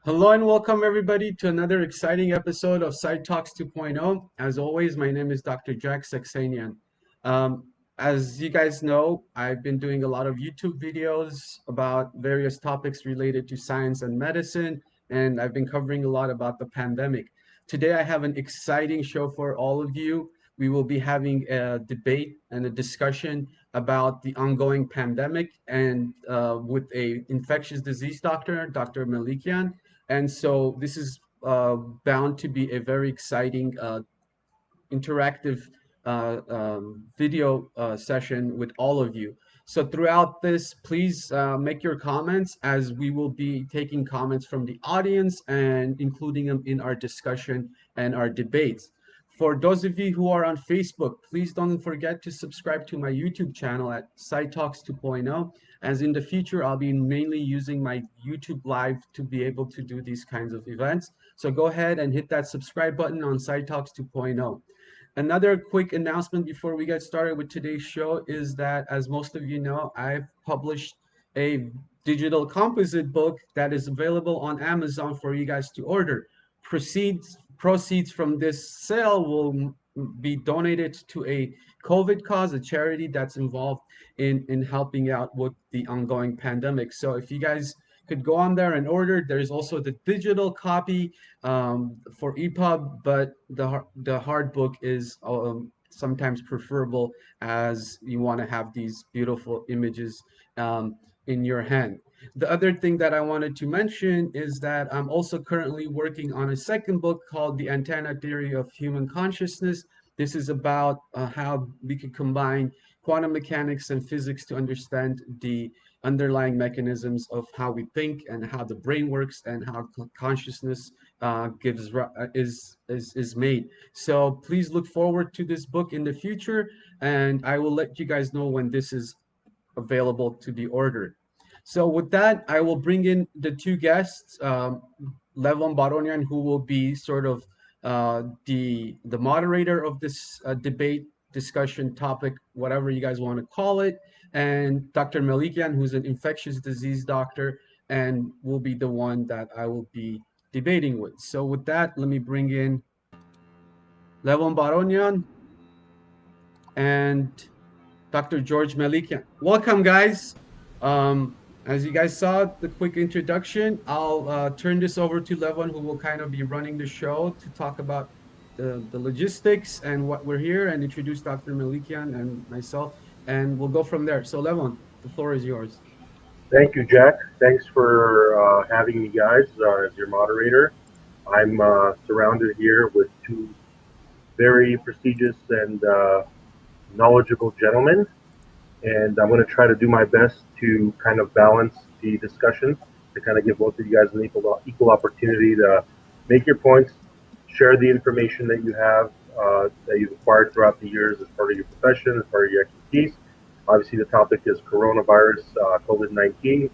Hello and welcome everybody to another exciting episode of Side Talks 2.0. As always, my name is Dr. Jack Saxenian. Um, as you guys know, I've been doing a lot of YouTube videos about various topics related to science and medicine, and I've been covering a lot about the pandemic. Today, I have an exciting show for all of you. We will be having a debate and a discussion about the ongoing pandemic and with a infectious disease doctor, Dr. Melikian. And so this is bound to be a very exciting interactive video session with all of you. So throughout this, please make your comments as we will be taking comments from the audience and including them in our discussion and our debates. For those of you who are on Facebook, please don't forget to subscribe to my YouTube channel at SciTalks 2.0, as in the future, I'll be mainly using my YouTube Live to be able to do these kinds of events. So go ahead and hit that subscribe button on SciTalks 2.0. Another quick announcement before we get started with today's show is that, as most of you know, I've published a digital composite book that is available on Amazon for you guys to order. Proceeds from this sale will be donated to a COVID cause, a charity that's involved in helping out with the ongoing pandemic. So if you guys could go on there and order, there's also the digital copy for EPUB, but the hard book is sometimes preferable as you want to have these beautiful images in your hand. The other thing that I wanted to mention is that I'm also currently working on a second book called The Antenna Theory of Human Consciousness. This is about how we could combine quantum mechanics and physics to understand the underlying mechanisms of how we think and how the brain works and how consciousness is made. So please look forward to this book in the future, and I will let you guys know when this is available to be ordered. So with that, I will bring in the two guests, Levon Baronian, who will be sort of the moderator of this debate, discussion topic, whatever you guys want to call it, and Dr. Melikian, who's an infectious disease doctor, and will be the one that I will be debating with. So with that, let me bring in Levon Baronian and Dr. George Melikian. Welcome, guys. As you guys saw, the quick introduction, I'll turn this over to Levon, who will kind of be running the show to talk about the logistics and what we're here and introduce Dr. Melikian and myself, and we'll go from there. So, Levon, the floor is yours. Thank you, Jack. Thanks for having me, guys, as your moderator. I'm surrounded here with two very prestigious and knowledgeable gentlemen, and I'm going to try to do my best to kind of balance the discussion to kind of give both of you guys an equal opportunity to make your points, share the information that you have that you've acquired throughout the years as part of your profession, as part of your expertise. Obviously, the topic is coronavirus, COVID-19,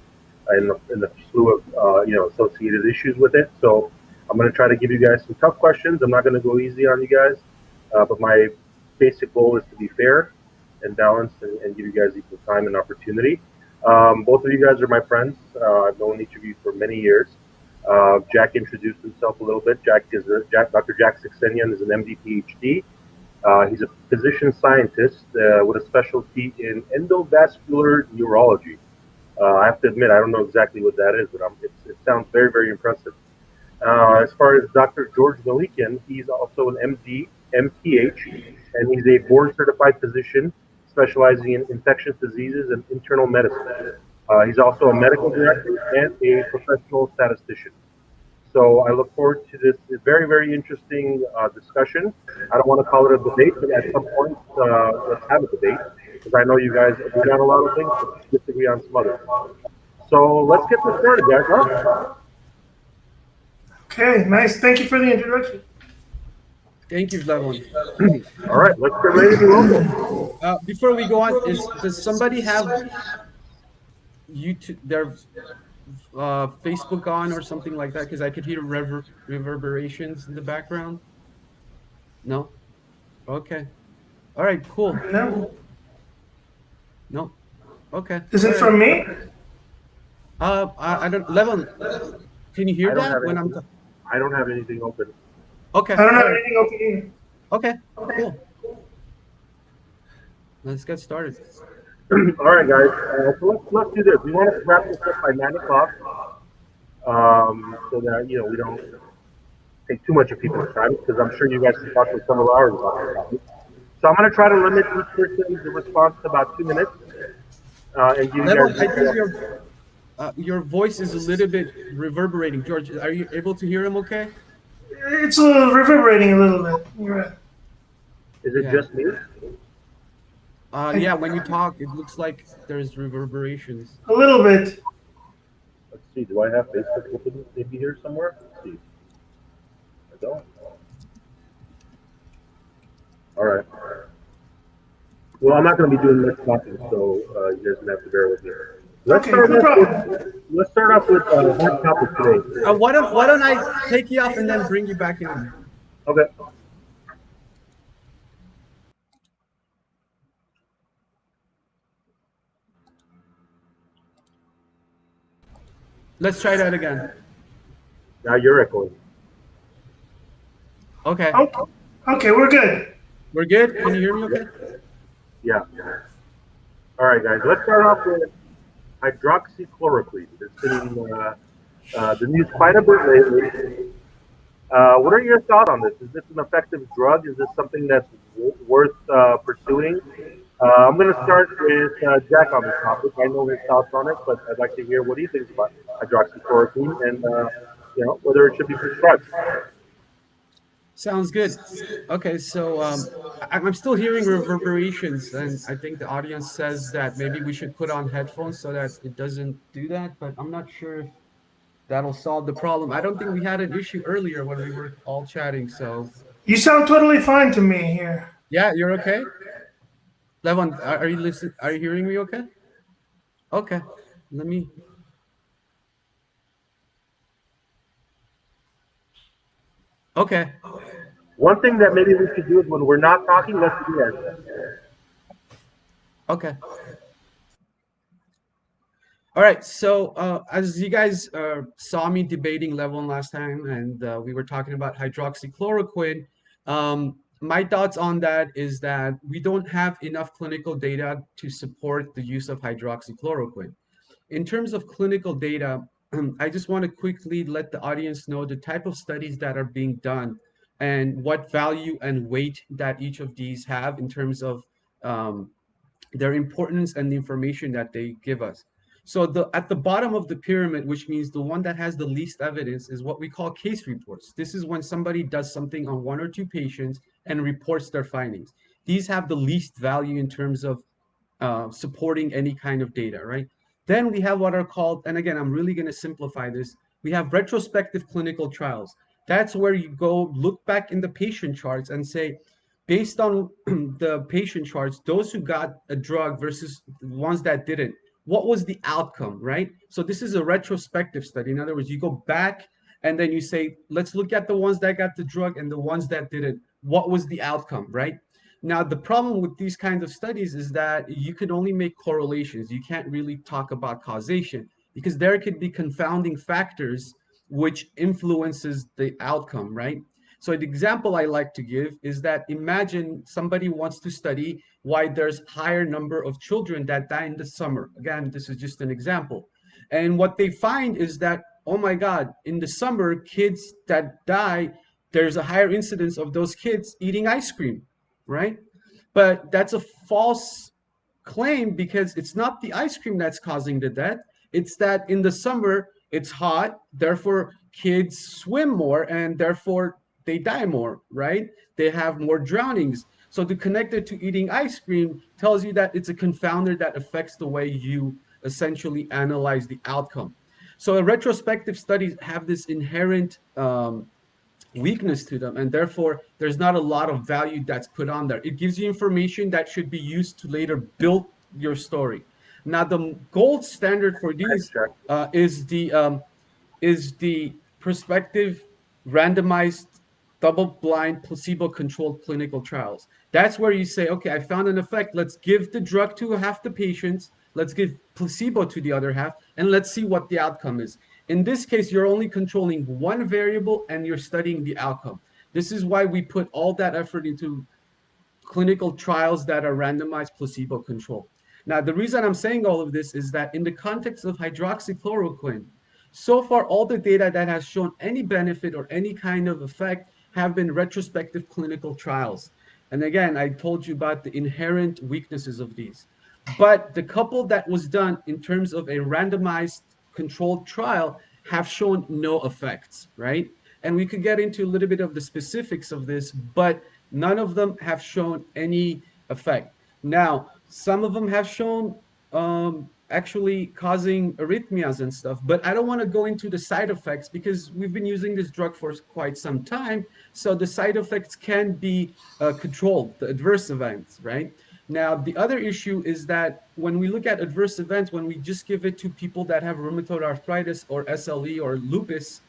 and the slew of associated issues with it. So I'm going to try to give you guys some tough questions. I'm not going to go easy on you guys, but my basic goal is to be fair and balanced and give you guys equal time and opportunity. Both of you guys are my friends. I've known each of you for many years. Jack introduced himself a little bit. Dr. Jack Saxenian is an MD PhD. He's a physician scientist with a specialty in endovascular neurology. I have to admit, I don't know exactly what that is, but it sounds very, very impressive. As far as Dr. George Melikian, he's also an MD, MPH, and he's a board certified physician specializing in infectious diseases and internal medicine. He's also a medical director and a professional statistician. So I look forward to this very, very interesting discussion. I don't want to call it a debate, but at some point, let's have a debate because I know you guys agree on a lot of things, but disagree on some others. So let's get this started, guys. Huh? Okay, nice. Thank you for the introduction. Thank you, Levon. All right, let's get ready to roll. Before we go on, does somebody have YouTube, their Facebook on or something like that? Because I could hear reverberations in the background. No? Okay. All right, cool. No, No. Okay. is All it right. from me? I don't, Levon, Can you I hear don't have that when I'm? anything. I don't have anything open. Okay. I don't All have right. anything open either. Okay. Cool. Let's get started. All right, guys. So let's do this. We want to wrap this up by 9 o'clock, so that we don't take too much of people's time because I'm sure you guys can talk for several hours about this topic. So I'm going to try to limit each person's response to about 2 minutes, and give you guys. Levon, I think your voice is a little bit reverberating. George, are you able to hear him? Okay. It's reverberating a little bit. You're right. Is it Yeah. just me? Yeah. When you talk, it looks like there's reverberations. A little bit. Let's see. Do I have Facebook open maybe here somewhere? Let's see. I don't. All right. Well, I'm not going to be doing much talking, so you guys are going to have to bear with me. Okay, no problem. Let's start off with hot topic today. Why don't I take you off and then bring you back in? Okay. Let's try that again. Now you're echoing. Okay. Oh, okay, we're good. We're good. Can you hear me? Okay. Yeah. All right, guys. Let's start off with hydroxychloroquine. It's been the news quite a bit lately. What are your thoughts on this? Is this an effective drug? Is this something that's worth pursuing? I'm going to start with Jack on this topic. I know his thoughts on it, but I'd like to hear what he thinks about hydroxychloroquine and whether it should be prescribed. Sounds good. Okay, so I'm still hearing reverberations, and I think the audience says that maybe we should put on headphones so that it doesn't do that, but I'm not sure if that'll solve the problem. I don't think we had an issue earlier when we were all chatting, so You sound totally fine to me here. yeah, you're okay? Levon, are you listening? Are you hearing me okay? Okay, let me. Okay. One thing that maybe we should do is when we're not talking, let's do that. Okay. All right. So as you guys saw me debating Levon last time, and we were talking about hydroxychloroquine, my thoughts on that is that we don't have enough clinical data to support the use of hydroxychloroquine. In terms of clinical data, I just want to quickly let the audience know the type of studies that are being done and what value and weight that each of these have in terms of um, their importance and the information that they give us. So at the bottom of the pyramid, which means the one that has the least evidence, is what we call case reports. This is when somebody does something on one or two patients and reports their findings. These have the least value in terms of supporting any kind of data, right? Then we have what are called, and again, I'm really going to simplify this. We have retrospective clinical trials. That's where you go look back in the patient charts and say, based on the patient charts, those who got a drug versus the ones that didn't, what was the outcome, right? So this is a retrospective study. In other words, you go back and then you say, let's look at the ones that got the drug and the ones that didn't. What was the outcome, right? Now, the problem with these kinds of studies is that you can only make correlations. You can't really talk about causation because there could be confounding factors which influences the outcome, right? So the example I like to give is that imagine somebody wants to study why there's higher number of children that die in the summer. Again, this is just an example. And what they find is that, oh my God, in the summer, kids that die, there's a higher incidence of those kids eating ice cream, right? But that's a false claim because it's not the ice cream that's causing the death. It's that in the summer it's hot, therefore kids swim more and therefore they die more, right? They have more drownings. So to connect it to eating ice cream tells you that it's a confounder that affects the way you essentially analyze the outcome. So retrospective studies have this inherent weakness to them, and therefore there's not a lot of value that's put on there. It gives you information that should be used to later build your story. Now the gold standard for Thanks, these Jack. is the prospective randomized double-blind placebo-controlled clinical trials. That's where you say, okay, I found an effect, let's give the drug to half the patients, let's give placebo to the other half, and let's see what the outcome is. In this case, you're only controlling one variable and you're studying the outcome. This is why we put all that effort into clinical trials that are randomized placebo controlled. Now, the reason I'm saying all of this is that in the context of hydroxychloroquine, so far all the data that has shown any benefit or any kind of effect have been retrospective clinical trials. And again, I told you about the inherent weaknesses of these. But the couple that was done in terms of a randomized controlled trial have shown no effects, right? And we could get into a little bit of the specifics of this, but none of them have shown any effect. Now, some of them have shown actually causing arrhythmias and stuff, but I don't want to go into the side effects because we've been using this drug for quite some time. So the side effects can be controlled, the adverse events, right? Now, the other issue is that when we look at adverse events, when we just give it to people that have rheumatoid arthritis or SLE or lupus,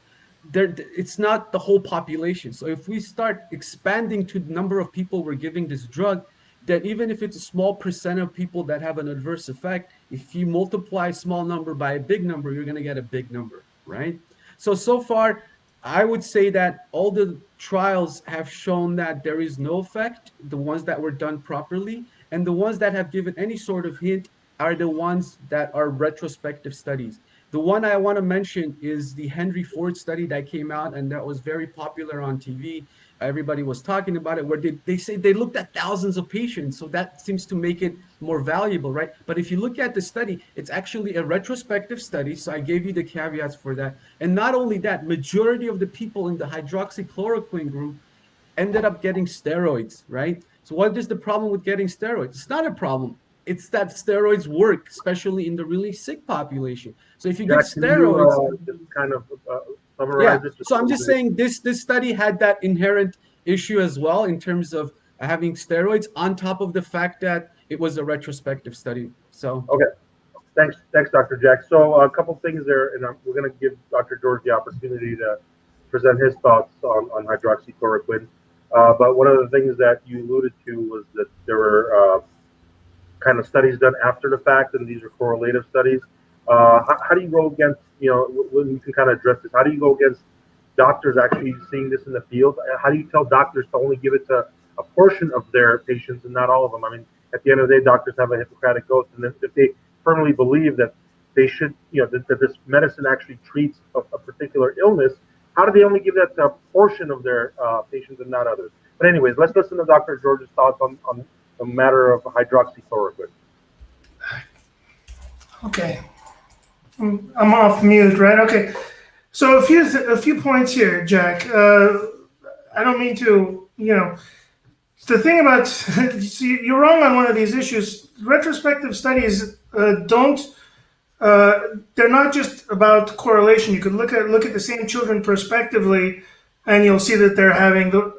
it's not the whole population. So if we start expanding to the number of people we're giving this drug, that even if it's a small percent of people that have an adverse effect, if you multiply a small number by a big number, you're going to get a big number, right? So far, I would say that all the trials have shown that there is no effect, the ones that were done properly, and the ones that have given any sort of hint are the ones that are retrospective studies. The one I want to mention is the Henry Ford study that came out and that was very popular on TV. Everybody was talking about it, where they say they looked at thousands of patients. So that seems to make it more valuable, right? But if you look at the study, it's actually a retrospective study. So I gave you the caveats for that. And not only that, majority of the people in the hydroxychloroquine group ended up getting steroids, right? So what is the problem with getting steroids? It's not a problem. It's that steroids work, especially in the really sick population. So if you give steroids, just kind of yeah. summarize it? So I'm just saying this study had that inherent issue as well in terms of having steroids on top of the fact that it was a retrospective study. So Okay, thanks, Dr. Jack. So a couple things there, and we're going to give Dr. George the opportunity to present his thoughts on hydroxychloroquine. But one of the things that you alluded to was that there were kind of studies done after the fact, and these are correlative studies. How do you go against, when you can kind of address this, how do you go against doctors actually seeing this in the field? How do you tell doctors to only give it to a portion of their patients and not all of them? I mean, at the end of the day, doctors have a Hippocratic oath, and if they firmly believe that they should, that this medicine actually treats a particular illness, how do they only give that to a portion of their patients and not others? But anyways, let's listen to Dr. George's thoughts on the matter of hydroxychloroquine. Okay. I'm off mute, right? Okay. So a few points here, Jack. I don't mean to, the thing about, you're wrong on one of these issues. Retrospective studies they're not just about correlation. You could look at the same children prospectively, and you'll see that they're having the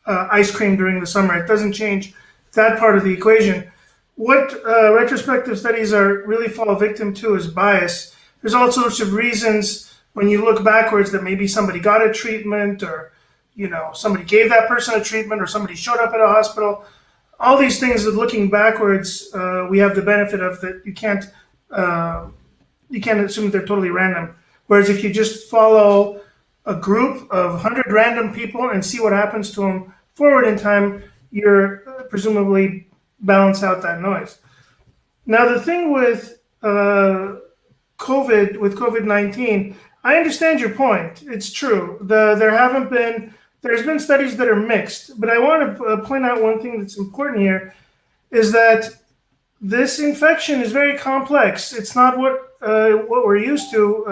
ice cream during the summer. It doesn't change that part of the equation. What retrospective studies are really fall victim to is bias. There's all sorts of reasons when you look backwards that maybe somebody got a treatment, or somebody gave that person a treatment, or somebody showed up at a hospital. All these things that looking backwards, we have the benefit of that you can't assume they're totally random. Whereas if you just follow a group of 100 random people and see what happens to them forward in time, you're presumably balance out that noise. Now, the thing with COVID-19, I understand your point. It's true. There's been studies that are mixed, but I want to point out one thing that's important here is that this infection is very complex. It's not what we're used to,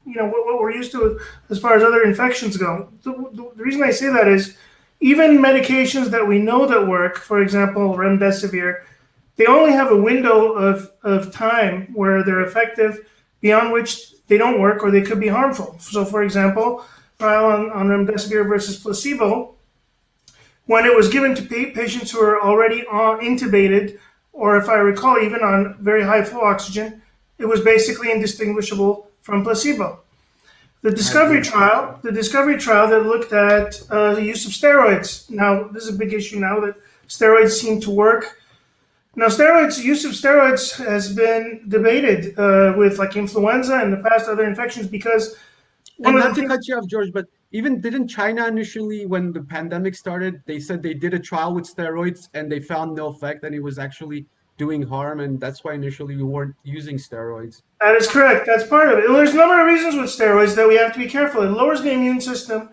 what we're used to as far as other infections go. The reason I say that is even medications that we know that work, for example, remdesivir, they only have a window of time where they're effective, beyond which they don't work or they could be harmful. So, for example, trial on remdesivir versus placebo, when it was given to patients who are already intubated, or if I recall, even on very high flow oxygen, it was basically indistinguishable from placebo. The discovery trial that looked at the use of steroids. Now, this is a big issue now that steroids seem to work Now, use of steroids has been debated with like influenza and the past other infections because one And of not the to things. cut you off, George, but even didn't China initially, when the pandemic started, they said they did a trial with steroids and they found no effect and it was actually doing harm, and that's why initially we weren't using steroids. That is correct. That's part of it. Well, there's a number of reasons with steroids that we have to be careful. It lowers the immune system.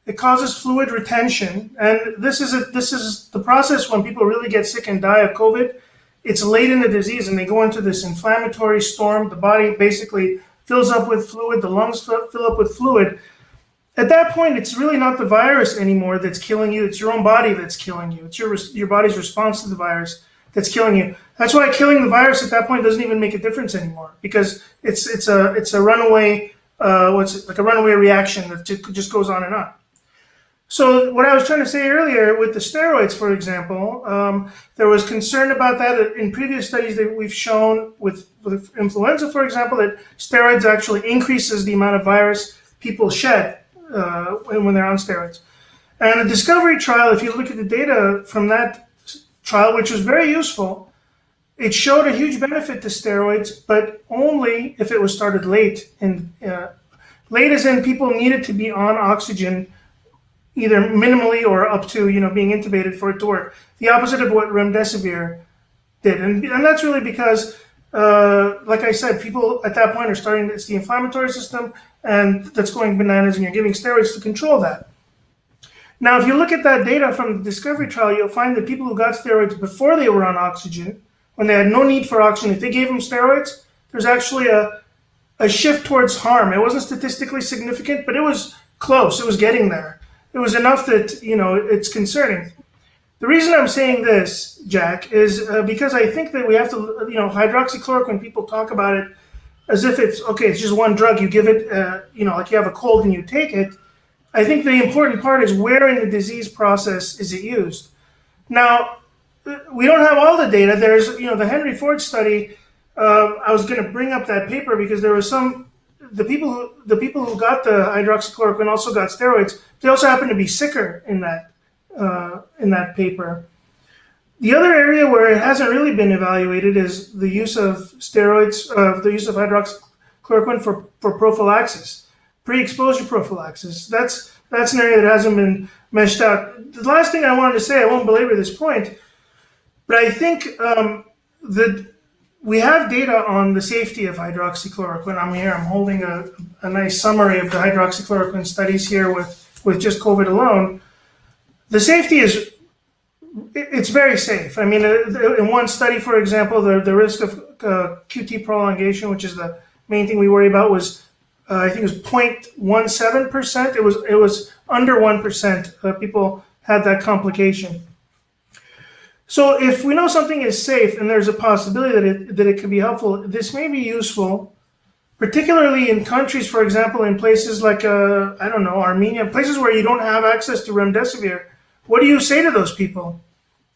It causes fluid retention, and this is the process when people really get sick and die of COVID. It's late in the disease, and they go into this inflammatory storm. The body basically fills up with fluid. The lungs fill up with fluid. At that point, it's really not the virus anymore that's killing you. It's your own body that's killing you. It's your body's response to the virus that's killing you. That's why killing the virus at that point doesn't even make a difference anymore because it's a runaway like a runaway reaction that just goes on and on. So what I was trying to say earlier with the steroids, for example, there was concern about that in previous studies that we've shown with influenza, for example, that steroids actually increases the amount of virus people shed when they're on steroids. And the discovery trial, if you look at the data from that trial, which was very useful, it showed a huge benefit to steroids, but only if it was started late. And late as in people needed to be on oxygen either minimally or up to being intubated for it to work. The opposite of what remdesivir did, and that's really because, like I said, people at that point are starting. It's the inflammatory system, and that's going bananas, and you're giving steroids to control that. Now, if you look at that data from the discovery trial, you'll find that people who got steroids before they were on oxygen, when they had no need for oxygen, if they gave them steroids, there's actually a shift towards harm. It wasn't statistically significant, but it was close. It was getting there. It was enough that, it's concerning. The reason I'm saying this, Jack, is because I think that we have to, hydroxychloroquine, when people talk about it as if it's, okay, it's just one drug, you give it, like you have a cold and you take it. I think the important part is where in the disease process is it used. Now, we don't have all the data. There's, the Henry Ford study, I was going to bring up that paper because there was the people who got the hydroxychloroquine also got steroids. They also happen to be sicker in that paper. The other area where it hasn't really been evaluated is the use of steroids, the use of hydroxychloroquine for prophylaxis, pre-exposure prophylaxis. That's an area that hasn't been meshed out. The last thing I wanted to say, I won't belabor this point, but I think that we have data on the safety of hydroxychloroquine. I'm holding a nice summary of the hydroxychloroquine studies here with just COVID alone. The safety it's very safe. I mean, in one study, for example, the risk of QT prolongation, which is the main thing we worry about, was I think it was 0.17%. It was under 1%. People had that complication. So if we know something is safe and there's a possibility that it could be helpful, this may be useful, particularly in countries, for example, in places like, Armenia, places where you don't have access to remdesivir. What do you say to those people?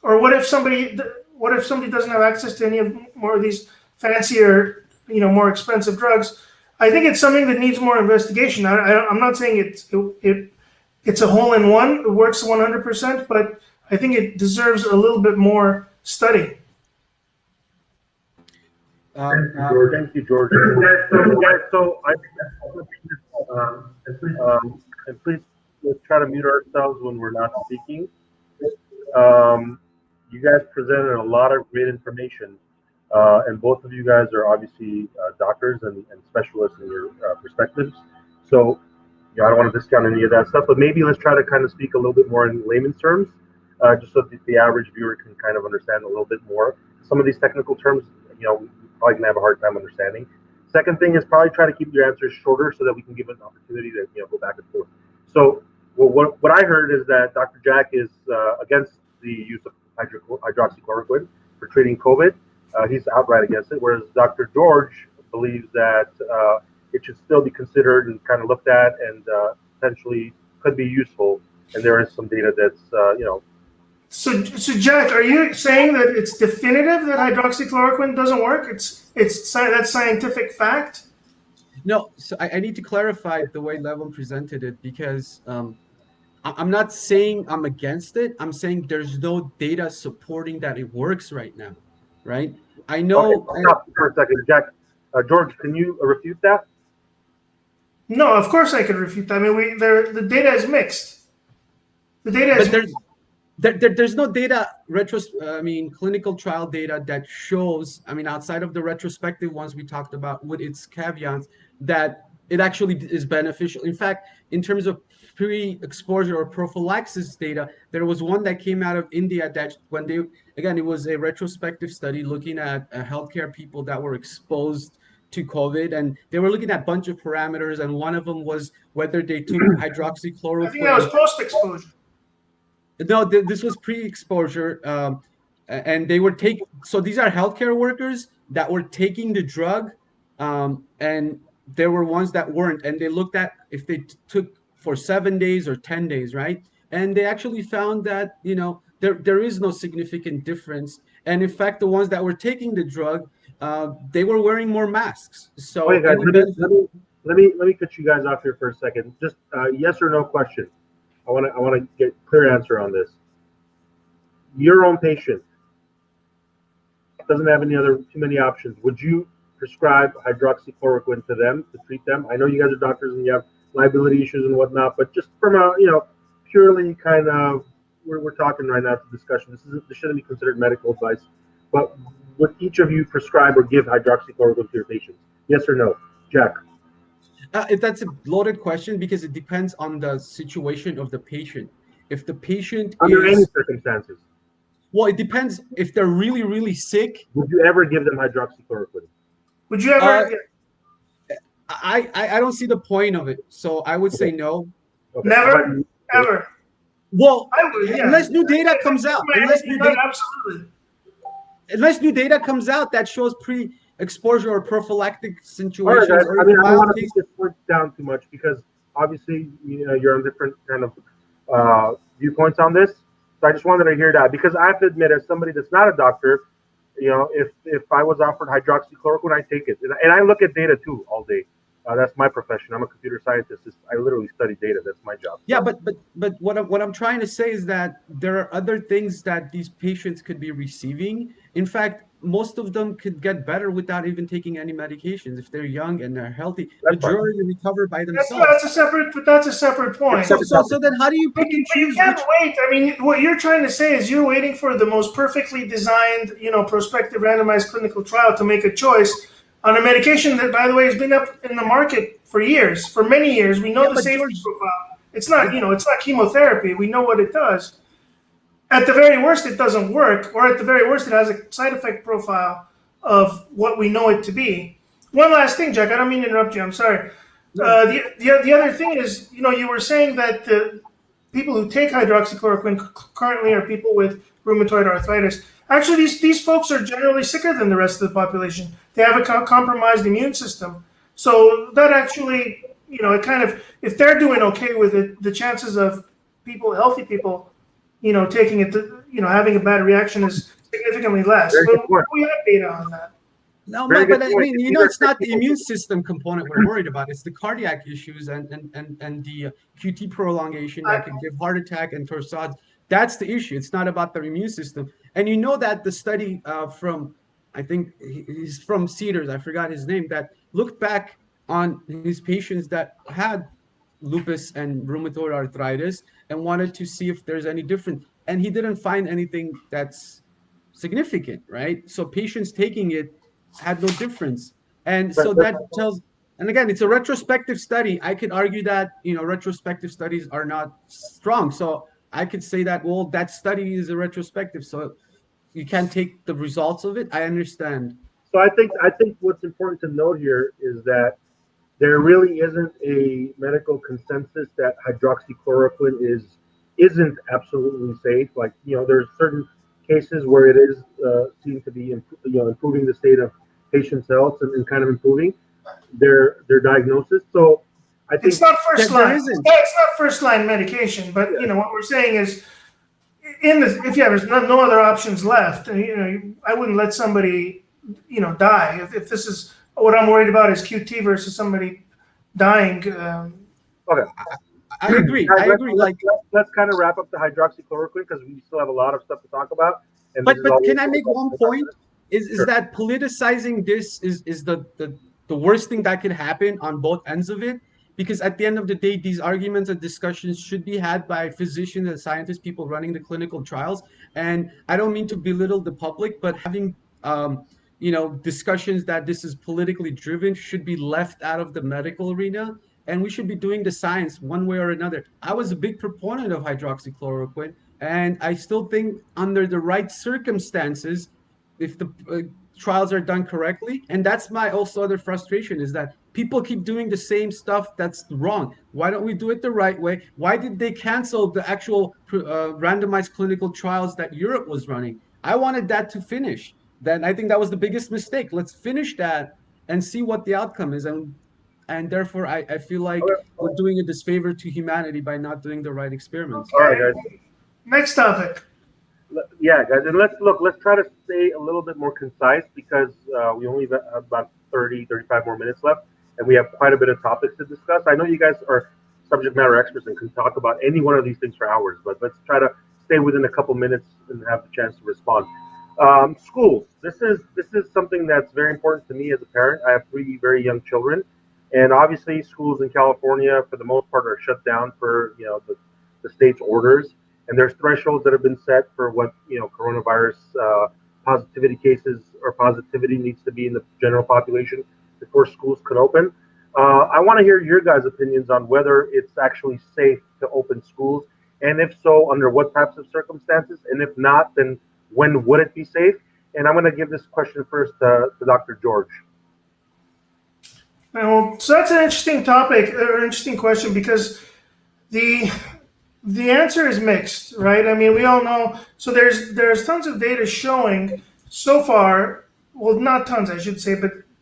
Or what if somebody doesn't have access to any more of these fancier, more expensive drugs? I think it's something that needs more investigation. I'm not saying it's a hole in one, it works 100%, but I think it deserves a little bit more study. Thank you, George. So and please let's try to mute ourselves when we're not speaking. You guys presented a lot of great information, and both of you guys are obviously doctors and specialists in your perspectives. So, I don't want to discount any of that stuff, but maybe let's try to kind of speak a little bit more in layman's terms, just so that the average viewer can kind of understand a little bit more. Some of these technical terms, we're probably gonna have a hard time understanding. Second thing is probably try to keep your answers shorter so that we can give an opportunity to go back and forth. So, what I heard is that Dr. Jack is against the use of hydroxychloroquine for treating COVID. He's outright against it, whereas Dr. George believes that it should still be considered and kind of looked at and potentially could be useful. And there is some data that's, So Jack, are you saying that it's definitive that hydroxychloroquine doesn't work? That's scientific fact? No, so I need to clarify the way Levin presented it because I'm not saying I'm against it. I'm saying there's no data supporting that it works right now. right? I Okay, know. stop for a second, Jack. George, can you refute that? No, of course I could refute that. I mean, the data is mixed. The data But is there's no data I mean clinical trial data that shows, I mean, outside of the retrospective ones we talked about with its caveats, that it actually is beneficial. In fact, in terms of pre-exposure or prophylaxis data, there was one that came out of India that when they, again, it was a retrospective study looking at healthcare people that were exposed to COVID, and they were looking at a bunch of parameters, and one of them was whether they took I think that was hydroxychloroquine. post exposure. No, this was pre-exposure, and they were take. So these are healthcare workers that were taking the drug, and there were ones that weren't, and they looked at if they took for 7 days or 10 days, right? And they actually found that there is no significant difference, and in fact, the ones that were taking the drug, they were wearing more masks. So Okay, guys, any let me benefit? let me let me let me cut you guys off here for a second. Just yes or no question. I want to get clear answer on this. Your own patient doesn't have too many options. Would you prescribe hydroxychloroquine to them to treat them? I know you guys are doctors and you have liability issues and whatnot, but just from a purely kind of we're talking right now. It's a discussion. This shouldn't be considered medical advice. But would each of you prescribe or give hydroxychloroquine to your patients? Yes or no, Jack? If that's a loaded question because it depends on the situation of the patient. If the patient Under any is, circumstances, well, it depends. If they're really, really sick, would you ever give them hydroxychloroquine? Would you uh, ever? I don't see the point of it. So I would say Okay. no. Okay. How about Never, you? ever. Well, I would, yeah. unless new data comes That's out, my opinion, no, absolutely. that shows pre-exposure or prophylactic All right, guys. situations, or I mean, even I don't mild want to case. beat this point down too much because obviously, you're on different kind of viewpoints on this. So I just wanted to hear that because I have to admit, as somebody that's not a doctor, if I was offered hydroxychloroquine, I take it, and I look at data too all day. That's my profession. I'm a computer scientist. I literally study data. That's my job. Yeah, but what I'm trying to say is that there are other things that these patients could be receiving. In fact, most of them could get better without even taking any medications if they're young and they're healthy. That's fine. Majority recover by That's themselves. that's a separate It's a point. So separate so topic. so then how do you But pick and you choose can't which? wait. I mean, what you're trying to say is you're waiting for the most perfectly designed, prospective randomized clinical trial to make a choice on a medication that, by the way, has been up in the market for years, for many years. We Yeah, know the but safety George, profile. It's not, but it's not chemotherapy. We know what it does. At the very worst, it doesn't work, or at the very worst, it has a side effect profile of what we know it to be. One last thing, Jack. I don't mean to interrupt you. I'm sorry. no. The other thing is, you were saying that the people who take hydroxychloroquine currently are people with rheumatoid arthritis. Actually, these folks are generally sicker than the rest of the population. They have a compromised immune system. So that actually, it kind of, if they're doing okay with it, the chances of healthy people, taking it, having a bad reaction is significantly less. Very But good point. we have data on that. No, Very but good I point. mean, These are it's not sick the people. immune system component we're worried about. It's the cardiac issues and the QT prolongation that could give heart attack and torsades. That's the issue. It's not about the immune system. And you know that the study from, I think he's from Cedars, I forgot his name, that looked back on his patients that had lupus and rheumatoid arthritis and wanted to see if there's any difference. And he didn't find anything that's significant, right? So patients taking it had no difference. And But so that tells, and again, it's a retrospective study. I could argue that, retrospective studies are not strong. So I could say that, well, that study is a retrospective. So you can't take the results of it. I understand. so I think what's important to note here is that there really isn't a medical consensus that hydroxychloroquine isn't absolutely safe. Like there's certain cases where it is seen to be improving the state of patients' health and kind of improving their diagnosis. So I It's think not first There line. isn't. It's not first line medication. But yeah, what we're saying is, if there's no other options left, I wouldn't let somebody die. If this is what I'm worried about is QT versus somebody dying. okay. I agree. Guys, I agree. Like, let's kind of wrap up the hydroxychloroquine because we still have a lot of stuff to talk about, and this but is but all. can I make one point? is Sure. that politicizing this is the worst thing that could happen on both ends of it, because at the end of the day these arguments and discussions should be had by physicians and scientists, people running the clinical trials. And I don't mean to belittle the public, but having discussions that this is politically driven should be left out of the medical arena, and we should be doing the science one way or another. I was a big proponent of hydroxychloroquine, and I still think under the right circumstances, if the trials are done correctly. And that's my also other frustration, is that people keep doing the same stuff that's wrong. Why don't we do it the right way? Why did they cancel the actual randomized clinical trials that Europe was running? I wanted that to finish. Then I think that was the biggest mistake. Let's finish that and see what the outcome is. And therefore I feel like Okay. we're doing a disfavor to humanity by not doing the right experiments. All right, Okay. guys. Next topic. Yeah, guys, and let's look. Let's try to stay a little bit more concise because we only have about 30, 35 more minutes left, and we have quite a bit of topics to discuss. I know you guys are subject matter experts and can talk about any one of these things for hours, but let's try to stay within a couple minutes and have the chance to respond. Schools. This is something that's very important to me as a parent. I have three very young children, and obviously schools in California, for the most part, are shut down for the state's orders, and there's thresholds that have been set for what coronavirus positivity cases or positivity needs to be in the general population before schools could open. I want to hear your guys' opinions on whether it's actually safe to open schools, and if so, under what types of circumstances, and if not, then when would it be safe? And I'm going to give this question first to Dr. George. Well, so that's an interesting topic, or interesting question, because the the answer is mixed, right? I mean, we all know. So there's tons of data showing so far. Well, not tons, I should say,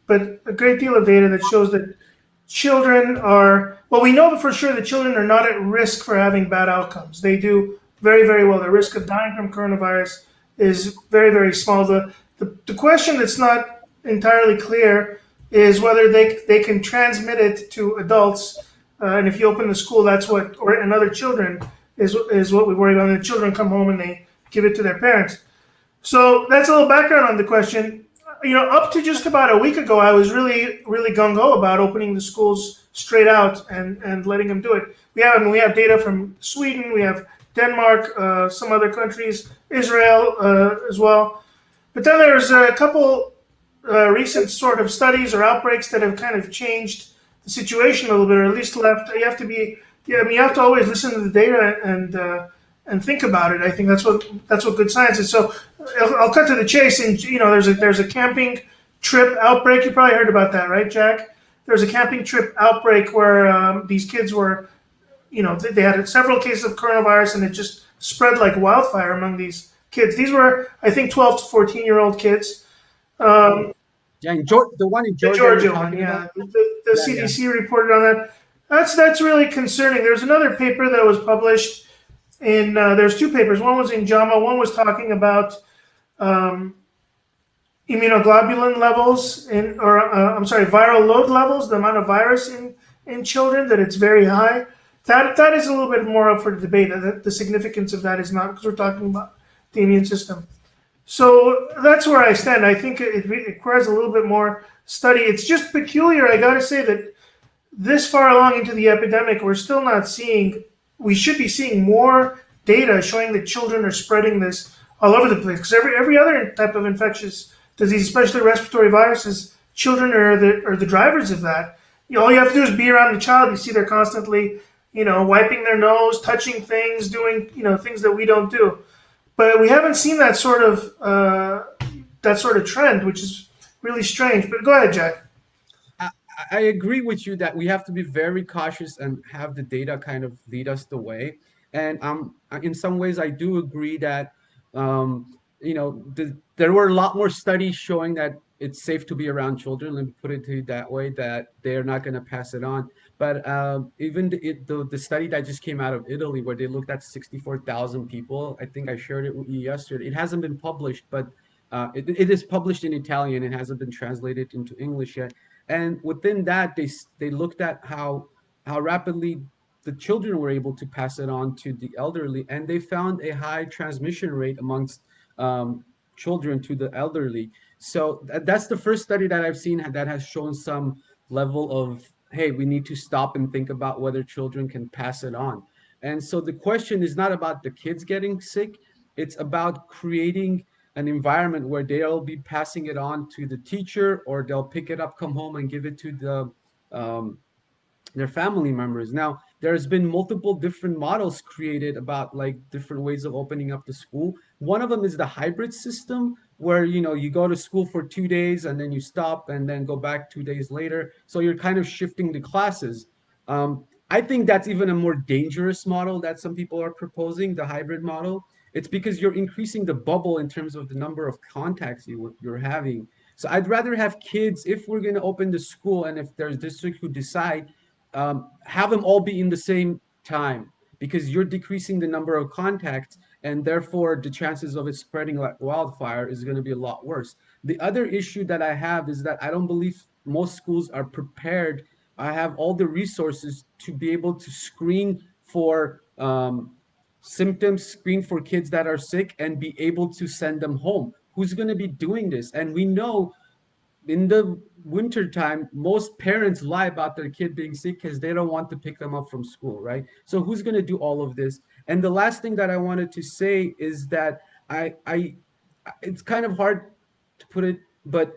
but a great deal of data that shows that children are. Well, we know for sure that children are not at risk for having bad outcomes. They do very, very well. The risk of dying from coronavirus is very, very small. The question that's not entirely clear is whether they can transmit it to adults. And if you open the school, that's what, and other children is what we worry about. And the children come home and they give it to their parents. So that's a little background on the question. Up to just about a week ago, I was really, really gung ho about opening the schools straight out and letting them do it. We have data from Sweden, we have Denmark, some other countries, Israel as well. But then there's a couple recent sort of studies or outbreaks that have kind of changed the situation a little bit, or at least left. You have to be, yeah, I mean, you have to always listen to the data and think about it. I think that's what good science is. So I'll cut to the chase. And there's a camping trip outbreak. You probably heard about that, right, Jack? There's a camping trip outbreak where these kids were, they had several cases of coronavirus, and it just spread like wildfire among these kids. These were, I think, 12 to 14-year-old kids. Yeah, the one in The Georgia. Georgia one, yeah. The CDC reported on that. That's really concerning. There's another paper that was published in. There's two papers. One was in JAMA. One was talking about immunoglobulin levels viral load levels, the amount of virus in children, that it's very high. That is a little bit more up for debate. The significance of that is not, because we're talking about the immune system. So that's where I stand. I think it requires a little bit more study. It's just peculiar, I got to say, that this far along into the epidemic, we're still not seeing. We should be seeing more data showing that children are spreading this all over the place. Because every other type of infectious disease, especially respiratory viruses, children are the drivers of that. All you have to do is be around the child. You see they're constantly, wiping their nose, touching things, doing, things that we don't do. But we haven't seen that sort of trend, which is really strange. But go ahead, Jack. I agree with you that we have to be very cautious and have the data kind of lead us the way. And in some ways, I do agree that there were a lot more studies showing that it's safe to be around children. Let me put it to you that way, that they're not going to pass it on. But even the study that just came out of Italy, where they looked at 64,000 people, I think I shared it with you yesterday. It hasn't been published, but it is published in Italian. It hasn't been translated into English yet. And within that, they looked at how rapidly the children were able to pass it on to the elderly, and they found a high transmission rate amongst children to the elderly. So that's the first study that I've seen that has shown some level of, hey, we need to stop and think about whether children can pass it on. And so the question is not about the kids getting sick, it's about creating an environment where they'll be passing it on to the teacher, or they'll pick it up, come home, and give it to um, their family members. Now, there's been multiple different models created about like different ways of opening up the school. One of them is the hybrid system, where you go to school for 2 days and then you stop and then go back 2 days later. So you're kind of shifting the classes. I think that's even a more dangerous model that some people are proposing, the hybrid model. It's because you're increasing the bubble in terms of the number of contacts you're having. So I'd rather have kids, if we're going to open the school and if there's districts who decide, have them all be in the same time, because you're decreasing the number of contacts, and therefore the chances of it spreading like wildfire is going to be a lot worse. The other issue that I have is that I don't believe most schools are prepared. I have all the resources to be able to screen for symptoms, screen for kids that are sick, and be able to send them home. Who's going to be doing this? And we know in the winter time, most parents lie about their kid being sick because they don't want to pick them up from school, right? So who's going to do all of this? And the last thing that I wanted to say is that I it's kind of hard to put it, but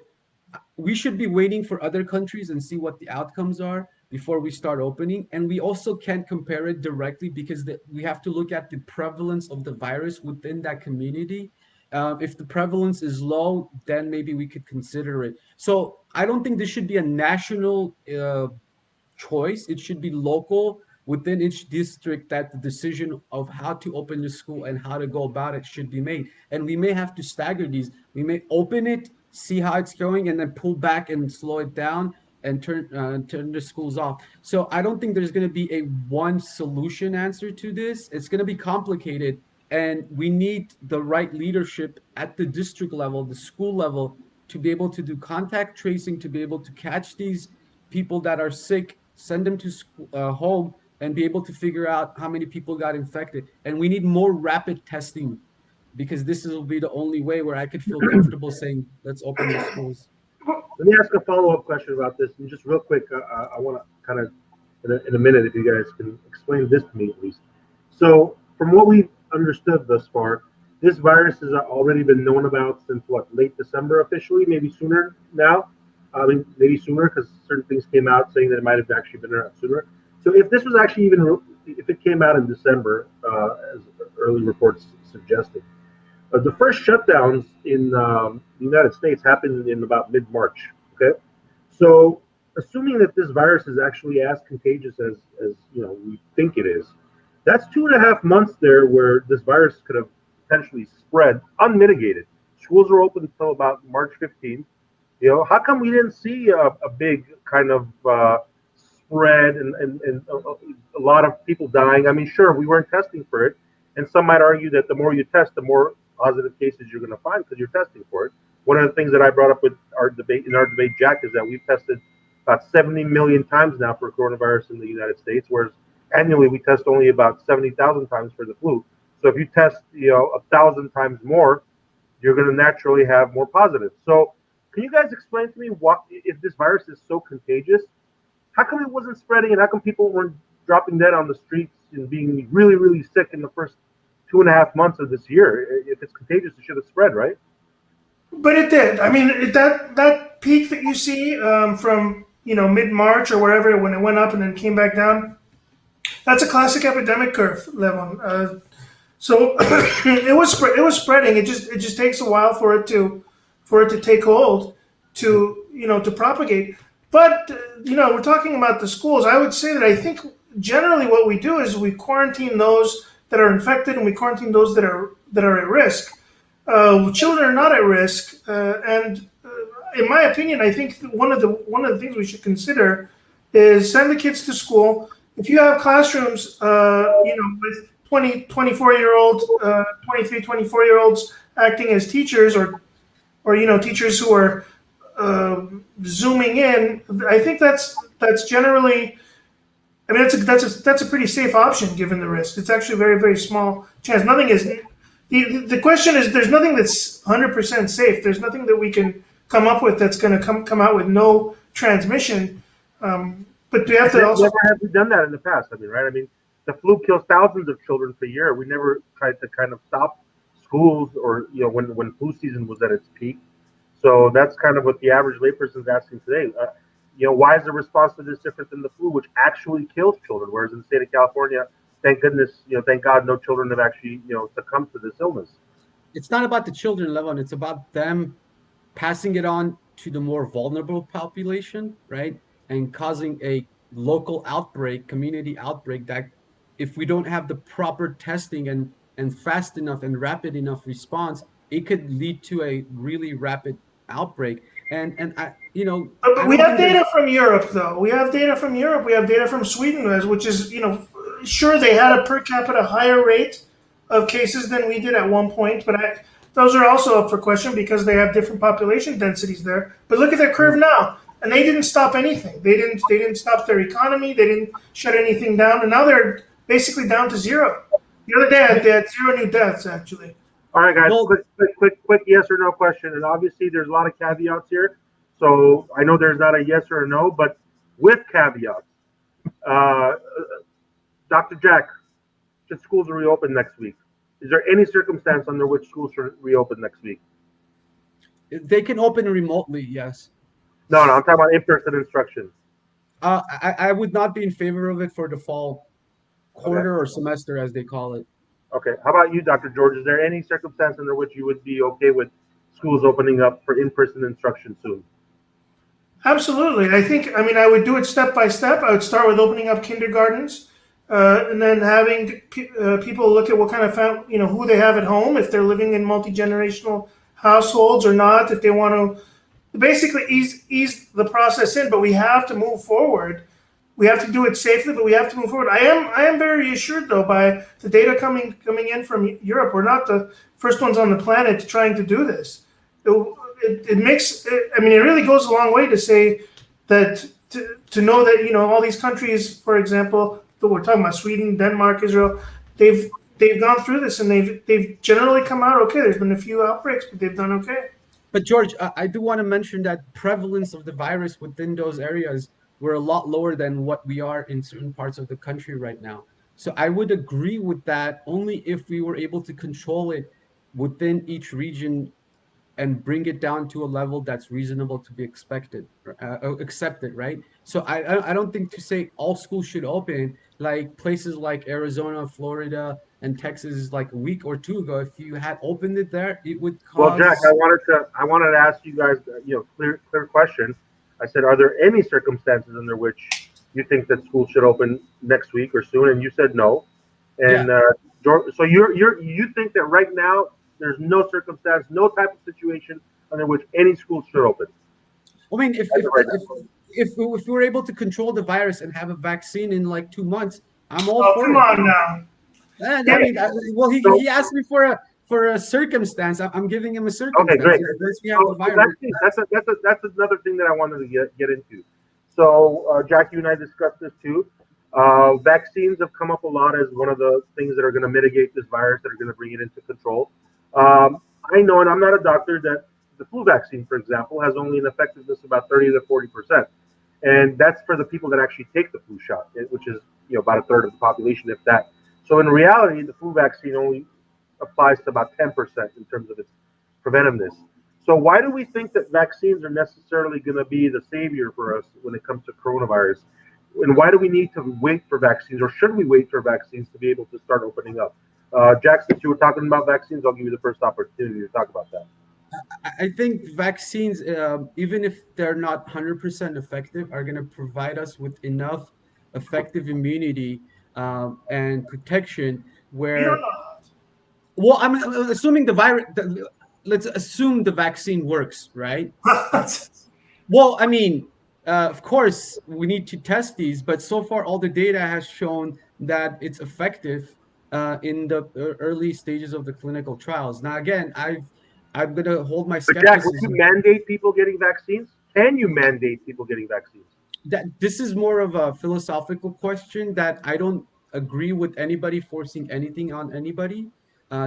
we should be waiting for other countries and see what the outcomes are before we start opening. And we also can't compare it directly, because we have to look at the prevalence of the virus within that community. If the prevalence is low, then maybe we could consider it. So I don't think this should be a national choice. It should be local within each district, that the decision of how to open the school and how to go about it should be made. And we may have to stagger these. We may open it, see how it's going, and then pull back and slow it down and turn the schools off. So I don't think there's going to be a one solution answer to this. It's going to be complicated, and we need the right leadership at the district level, the school level, to be able to do contact tracing, to be able to catch these people that are sick, send them to home, and be able to figure out how many people got infected. And we need more rapid testing, because this will be the only way where I could feel comfortable saying, let's open the schools. Let me ask a follow-up question about this, and just real quick, I want to kind of, in a minute, if you guys can explain this to me at least. So, from what we've understood thus far, this virus has already been known about since what, late December officially, maybe sooner now. I mean, maybe sooner, because certain things came out saying that it might have actually been around sooner. So, if this was actually if it came out in December, as early reports suggested, the first shutdowns in the United States happened in about mid-March. Okay, so assuming that this virus is actually as contagious as we think it is, that's 2.5 months there where this virus could have potentially spread unmitigated. Schools were open until about March 15th. How come we didn't see a big kind of spread and a lot of people dying? I mean, sure, we weren't testing for it, and some might argue that the more you test, the more positive cases you're going to find because you're testing for it. One of the things that I brought up with our debate, Jack, is that we've tested about 70 million times now for coronavirus in the United States, whereas annually we test only about 70,000 times for the flu. So if you test, 1,000 times more, you're going to naturally have more positives. So can you guys explain to me what, if this virus is so contagious, how come it wasn't spreading, and how come people weren't dropping dead on the streets and being really, really sick in the first 2.5 months of this year? If it's contagious, it should have spread, right? But it did. I mean, that peak that you see from mid-March or wherever, when it went up and then came back down, that's a classic epidemic curve, Levon. So it was spreading. It just takes a while for it to take hold, to propagate. But we're talking about the schools. I would say that I think generally what we do is we quarantine those that are infected, and we quarantine those that are at risk. Children are not at risk, and in my opinion, I think one of the things we should consider is send the kids to school. If you have classrooms, with 24-year-olds, 23, 24-year-olds acting as teachers, or teachers who are zooming in, I think that's generally. I mean, that's a pretty safe option given the risk. It's actually a very, very small chance. The question is, there's nothing that's 100% safe. There's nothing that we can come up with that's going to come out with no transmission. But we have to also. Never have we done that in the past? I mean, right? I mean, the flu kills thousands of children per year. We never tried to kind of stop schools, or when flu season was at its peak. So that's kind of what the average layperson is asking today. Why is the response to this different than the flu, which actually kills children? Whereas in the state of California, thank goodness, thank God, no children have actually, succumbed to this illness. It's not about the children, Levon. It's about them passing it on to the more vulnerable population, right? And causing a local outbreak, community outbreak that if we don't have the proper testing and fast enough and rapid enough response, it could lead to a really rapid outbreak. And I, I But we don't have think data from Europe, though. We have data from Europe. We have data from Sweden, which is, sure, they had a per capita higher rate of cases than we did at one point, but those are also up for question because they have different population densities there. But look at their curve now, and they didn't stop anything. They didn't stop their economy. They didn't shut anything down, and now they're basically down to zero. The other day, they had 0 new deaths, actually. All right, guys, well, quick yes or no question. And obviously, there's a lot of caveats here. So I know there's not a yes or a no, but with caveats, uh, Dr. Jack, should schools reopen next week? Is there any circumstance under which schools should reopen next week? they can open remotely, yes. No, I'm talking about in-person instruction. I would not be in favor of it for the fall quarter or semester, as they call it. Okay. How about you, Dr. George? Is there any circumstance under which you would be okay with schools opening up for in-person instruction soon? Absolutely. I would do it step by step. I would start with opening up kindergartens, and then having people look at what kind of who they have at home, if they're living in multi-generational households or not, if they want to basically ease the process in. But we have to move forward. We have to do it safely, but we have to move forward. I am very reassured, though, by the data coming in from Europe. We're not the first ones on the planet trying to do this. It makes. I mean, it really goes a long way to say that to know that all these countries, for example, that we're talking about, Sweden, Denmark, Israel, they've gone through this and they've generally come out okay. There's been a few outbreaks, but they've done okay. But George, I do want to mention that prevalence of the virus within those areas were a lot lower than what we are in certain parts of the country right now. So I would agree with that only if we were able to control it within each region and bring it down to a level that's reasonable to be accepted, right? So I don't think to say all schools should open, like places like Arizona, Florida, and Texas, like a week or two ago. If you had opened it there, it would cause. Well, Jack, I wanted to ask you guys, clear question. I said, are there any circumstances under which you think that schools should open next week or soon? And you said no. And so you think that right now there's no circumstance, no type of situation under which any school should open. I mean, if we were able to control the virus and have a vaccine in like 2 months, I'm all for it. Come on now. I mean, he asked me for a circumstance. I'm giving him a circumstance. Okay, great. So that's another thing that I wanted to get into. So, Jack, you and I discussed this too. Vaccines have come up a lot as one of the things that are going to mitigate this virus, that are going to bring it into control. I know, and I'm not a doctor, that the flu vaccine, for example, has only an effectiveness of about 30 to 40%. And that's for the people that actually take the flu shot, which is about a third of the population, if that. So in reality, the flu vaccine only applies to about 10% in terms of its preventiveness. So why do we think that vaccines are necessarily going to be the savior for us when it comes to coronavirus? And why do we need to wait for vaccines, or should we wait for vaccines to be able to start opening up? Jack, since you were talking about vaccines, I'll give you the first opportunity to talk about that. I think vaccines, even if they're not 100% effective, are going to provide us with enough effective immunity and protection where. Well, I'm assuming the virus. Let's assume the vaccine works, right? Well, I mean, of course, we need to test these, but so far, all the data has shown that it's effective in the early stages of the clinical trials. Now, again, I'm going to hold my skepticism. Jack, would you mandate people getting vaccines? Can you mandate people getting vaccines? This is more of a philosophical question that I don't agree with anybody forcing anything on anybody.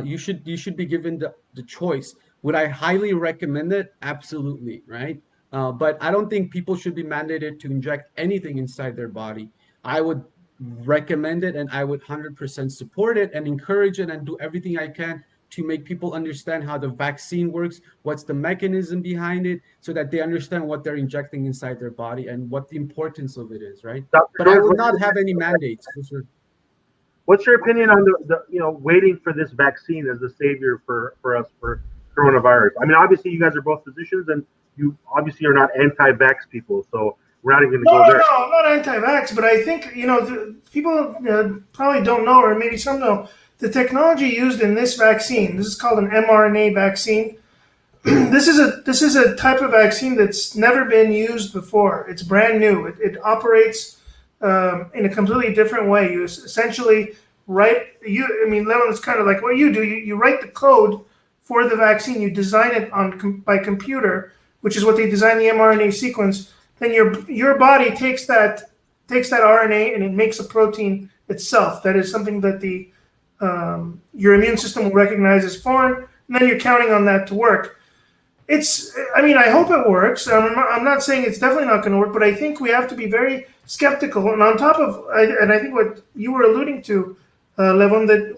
you should be given the choice. Would I highly recommend it? Absolutely, right? But I don't think people should be mandated to inject anything inside their body. I would recommend it, and I would 100% support it and encourage it and do everything I can to make people understand how the vaccine works, what's the mechanism behind it, so that they understand what they're injecting inside their body and what the importance of it is, right? Dr. But I George, would not have any mandates for sure. what's your opinion on the waiting for this vaccine as the savior for us for coronavirus? I mean, obviously you guys are both physicians and you obviously are not anti-vax people, so we're not even going to No, go no, there. no, I'm not anti-vax, but I think people probably don't know, or maybe some know, the technology used in this vaccine. This is called an mRNA vaccine. This is a type of vaccine that's never been used before. It's brand new. It operates in a completely different way. You essentially Leon, it's kind of like what you do. You write the code for the vaccine. You design it by computer, which is what they design the mRNA sequence. Then your body takes that RNA and it makes a protein itself. That is something that your immune system will recognize as foreign, and then you're counting on that to work. I hope it works. I'm not saying it's definitely not going to work, but I think we have to be very skeptical. And on top of, and I think what you were alluding to, Levon, that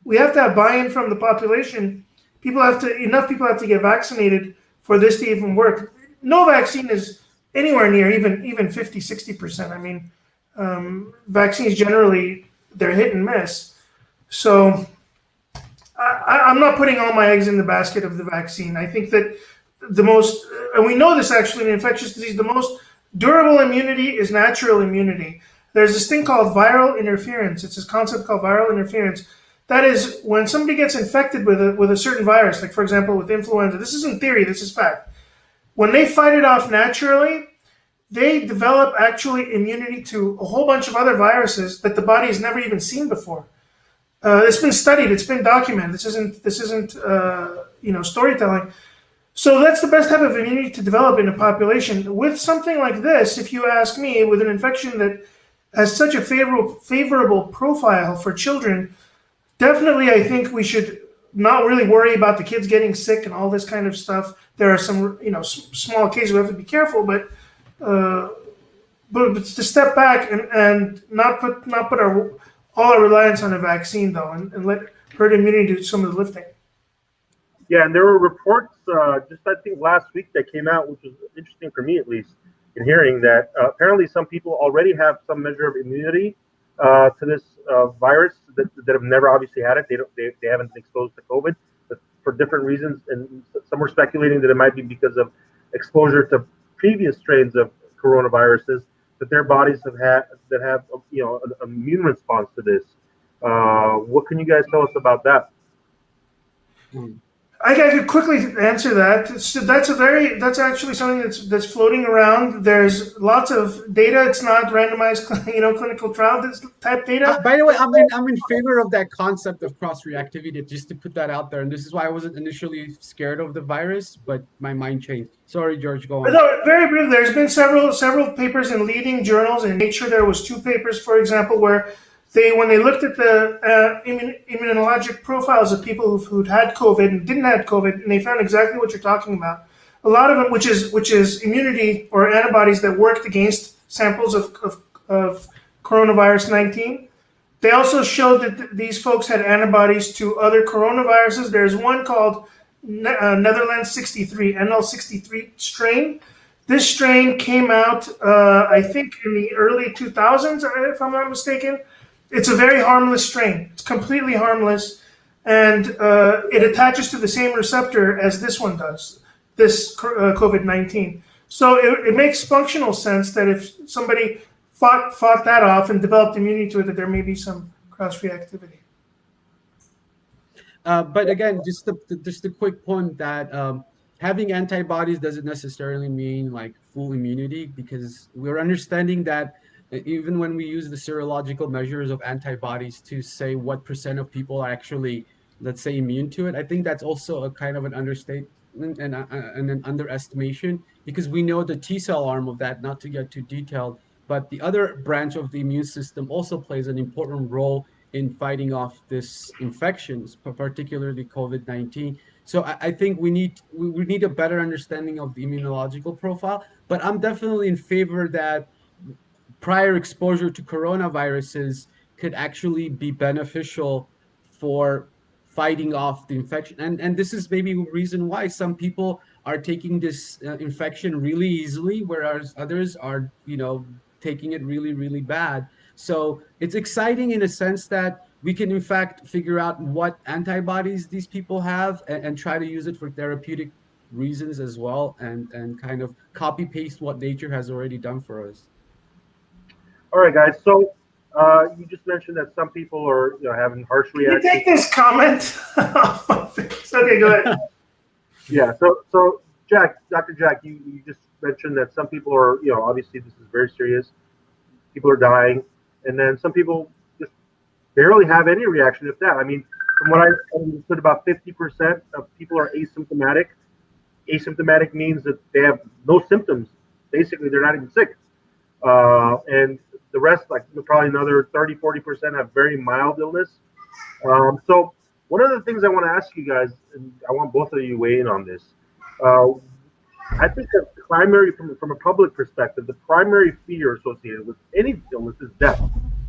we have to have buy-in from the population. Enough people have to get vaccinated for this to even work. No vaccine is anywhere near even 50, 60%. I mean, vaccines generally, they're hit and miss. So I'm not putting all my eggs in the basket of the vaccine. I think that and we know this actually in infectious disease, the most durable immunity is natural immunity. There's this thing called viral interference. It's this concept called viral interference. That is when somebody gets infected with a certain virus, like for example with influenza. This isn't theory, this is fact. When they fight it off naturally, they develop actually immunity to a whole bunch of other viruses that the body has never even seen before. It's been studied. It's been documented. This isn't storytelling. So that's the best type of immunity to develop in a population. With something like this, if you ask me, with an infection that has such a favorable profile for children, definitely I think we should not really worry about the kids getting sick and all this kind of stuff. There are some small cases we have to be careful, but to step back and not put all our reliance on a vaccine, though, and let herd immunity do some of the lifting. Yeah, and there were reports just I think last week that came out, which was interesting for me at least, in hearing that apparently some people already have some measure of immunity to this virus that have never obviously had it. They haven't been exposed to COVID, but for different reasons, and some were speculating that it might be because of exposure to previous strains of coronaviruses that their bodies have an immune response to this. What can you guys tell us about that? I could quickly answer that. So that's actually something that's floating around. There's lots of data. It's not randomized, clinical trial type data. By the way, I'm in favor of that concept of cross-reactivity, just to put that out there. And this is why I wasn't initially scared of the virus, but my mind changed. Sorry, George, go on. No, very brief. There's been several papers in leading journals. In Nature, there was 2 papers, for example, where when they looked at the immunologic profiles of people who'd had COVID and didn't have COVID, and they found exactly what you're talking about. A lot of them, which is immunity or antibodies that worked against samples of coronavirus 19. They also showed that these folks had antibodies to other coronaviruses. There's one called Netherlands 63, NL63 strain. This strain came out, I think, in the early 2000s, if I'm not mistaken. It's a very harmless strain. It's completely harmless, and it attaches to the same receptor as this one does, this COVID-19. So it makes functional sense that if somebody fought that off and developed immunity to it, that there may be some cross-reactivity. But again, just a quick point that having antibodies doesn't necessarily mean like full immunity, because we're understanding that even when we use the serological measures of antibodies to say what % of people are actually, let's say, immune to it, I think that's also a kind of an understatement and an underestimation, because we know the T cell arm of that, not to get too detailed, but the other branch of the immune system also plays an important role in fighting off this infections, particularly COVID-19. So I think we need a better understanding of the immunological profile. But I'm definitely in favor that prior exposure to coronaviruses could actually be beneficial for fighting off the infection. And this is maybe a reason why some people are taking this infection really easily, whereas others are, taking it really, really bad. So it's exciting in a sense that we can in fact figure out what antibodies these people have, and try to use it for therapeutic reasons as well, and kind of copy paste what nature has already done for us. All right, guys. So you just mentioned that some people are having harsh Can you reactions. take this comment off my face? Okay, go ahead. Yeah. So Jack, Dr. Jack, you just mentioned that some people are obviously this is very serious. People are dying, and then some people just barely have any reaction, if that. I mean, from what I understood, about 50% of people are asymptomatic. Asymptomatic means that they have no symptoms. Basically, they're not even sick. And the rest, like probably another 30-40%, have very mild illness. So one of the things I want to ask you guys, and I want both of you to weigh in on this. Uh, I think that primary, from a public perspective, the primary fear associated with any illness is death,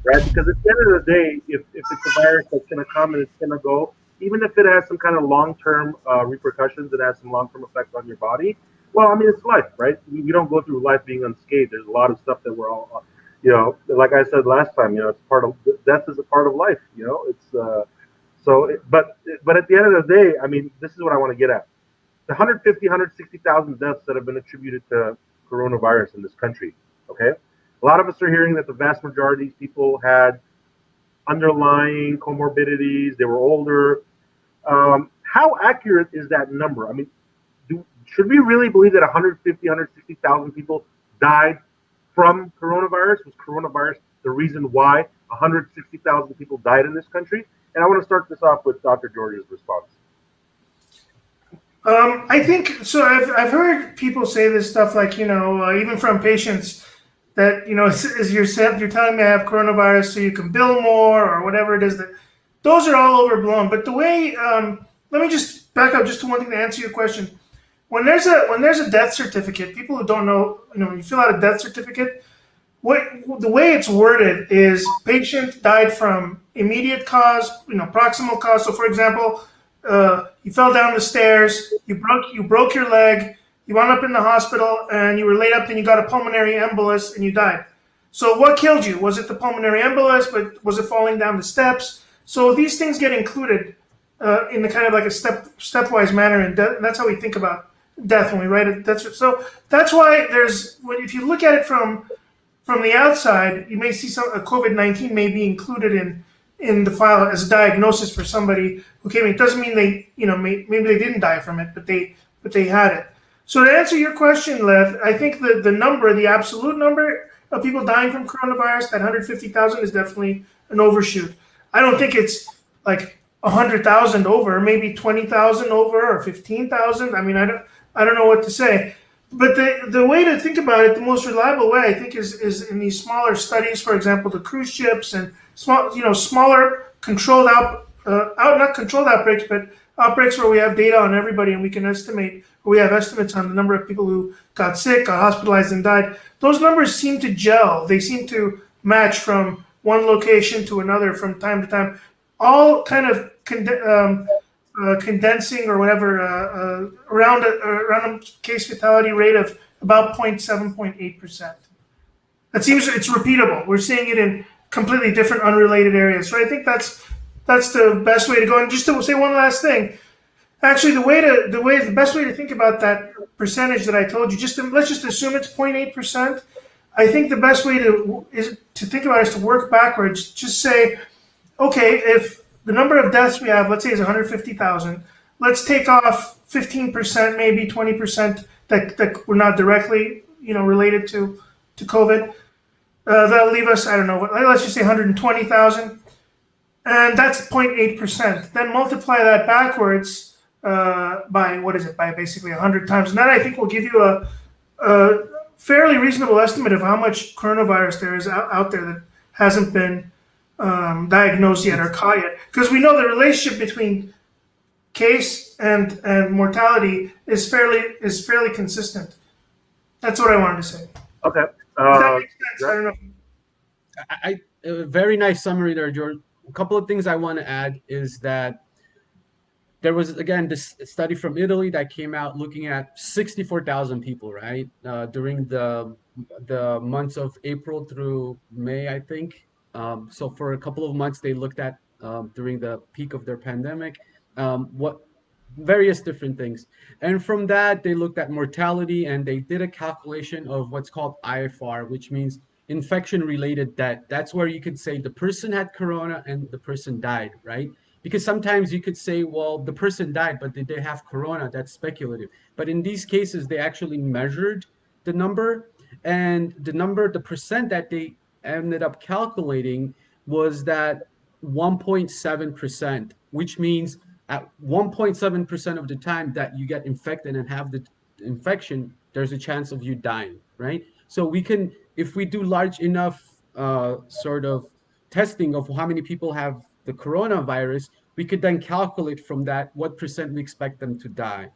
right? Because at the end of the day, if it's a virus that's going to come and it's going to go, even if it has some kind of long-term repercussions, it has some long-term effects on your body. Well, I mean, it's life, right? We don't go through life being unscathed. There's a lot of stuff that we're all, like I said last time, it's part of death is a part of life. It's but at the end of the day, I mean, this is what I want to get at the 150, 160,000 deaths that have been attributed to coronavirus in this country. Okay, a lot of us are hearing that the vast majority of these people had underlying comorbidities. They were older. How accurate is that number? I mean, should we really believe that 150, 160,000 people died from coronavirus? Was coronavirus the reason why 160,000 people died in this country? And I want to start this off with Dr. George's response. I think so. I've heard people say this stuff, like even from patients that is you're telling me I have coronavirus so you can bill more or whatever it is. That those are all overblown. But the way let me just back up just to one thing to answer your question. When there's a death certificate, people who don't know, when you fill out a death certificate, the way it's worded is patient died from immediate cause, proximal cause. So, for example, you fell down the stairs, you broke your leg, you wound up in the hospital, and you were laid up, then you got a pulmonary embolus, and you died. So, what killed you? Was it the pulmonary embolus? But was it falling down the steps? So these things get included in the kind of like a stepwise manner, and that's how we think about death when we write it. So that's why if you look at it from the outside, you may see a COVID-19 may be included in the file as a diagnosis for somebody who came in. It doesn't mean they, maybe they didn't die from it, but they had it. So to answer your question, Lev, I think the absolute number of people dying from coronavirus, that 150,000, is definitely an overshoot. I don't think it's like 100,000 over, maybe 20,000 over, or 15,000. I mean, I don't know what to say. But the way to think about it, the most reliable way, I think, is in these smaller studies. For example, the cruise ships and smaller controlled not controlled outbreaks, but outbreaks where we have data on everybody and we can estimate, or we have estimates on the number of people who got sick, got hospitalized, and died. Those numbers seem to gel. They seem to match from one location to another from time to time, all kind of condensing or whatever around a case fatality rate of about 0.7, 0.8%. That seems it's repeatable. We're seeing it in completely different unrelated areas. So I think that's the best way to go. And just to say one last thing, actually the best way to think about that percentage that I told you, let's just assume it's 0.8%. I think the best way to think about it is to work backwards. Just say, okay, if the number of deaths we have, let's say, is 150,000. Let's take off 15%, maybe 20% that were not directly, related to COVID. That'll leave us, I don't know, let's just say 120,000, and that's 0.8%. Then multiply that backwards by by basically 100 times, and that I think will give you a fairly reasonable estimate of how much coronavirus there is out there that hasn't been diagnosed yet or caught yet, because we know the relationship between case and mortality is fairly consistent. That's what I wanted to say. Okay. If that makes sense, I Jack? don't know. A very nice summary there, George. A couple of things I want to add is that there was again this study from Italy that came out looking at 64,000 people, right, during the months of April through May, I think. So for a couple of months, they looked at during the peak of their pandemic, what various different things, and from that they looked at mortality and they did a calculation of what's called IFR, which means infection related death. That's where you could say the person had corona and the person died, right? Because sometimes you could say, well, the person died, but did they have corona? That's speculative. But in these cases, they actually measured the number, and the percent that they ended up calculating was that 1.7%, which means at 1.7% of the time that you get infected and have the infection, there's a chance of you dying, right? So we can, if we do large enough sort of testing of how many people have the coronavirus, we could then calculate from that what percent we expect them to die,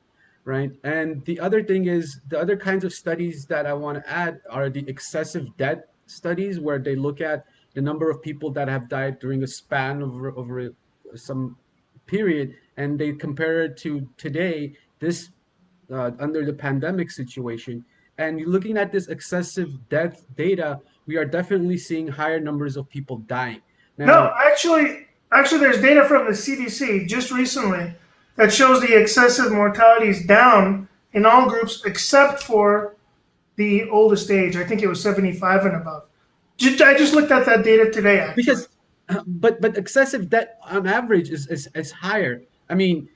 right? And the other thing is the other kinds of studies that I want to add are the excessive death studies, where they look at the number of people that have died during a span of over some period, and they compare it to today, this under the pandemic situation. And looking at this excessive death data, we are definitely seeing higher numbers of people dying. No, Now, actually, there's data from the CDC just recently that shows the excessive mortality is down in all groups except for the oldest age. I think it was 75 and above. I just looked at that data today, actually. because but excessive debt on average is higher. I mean,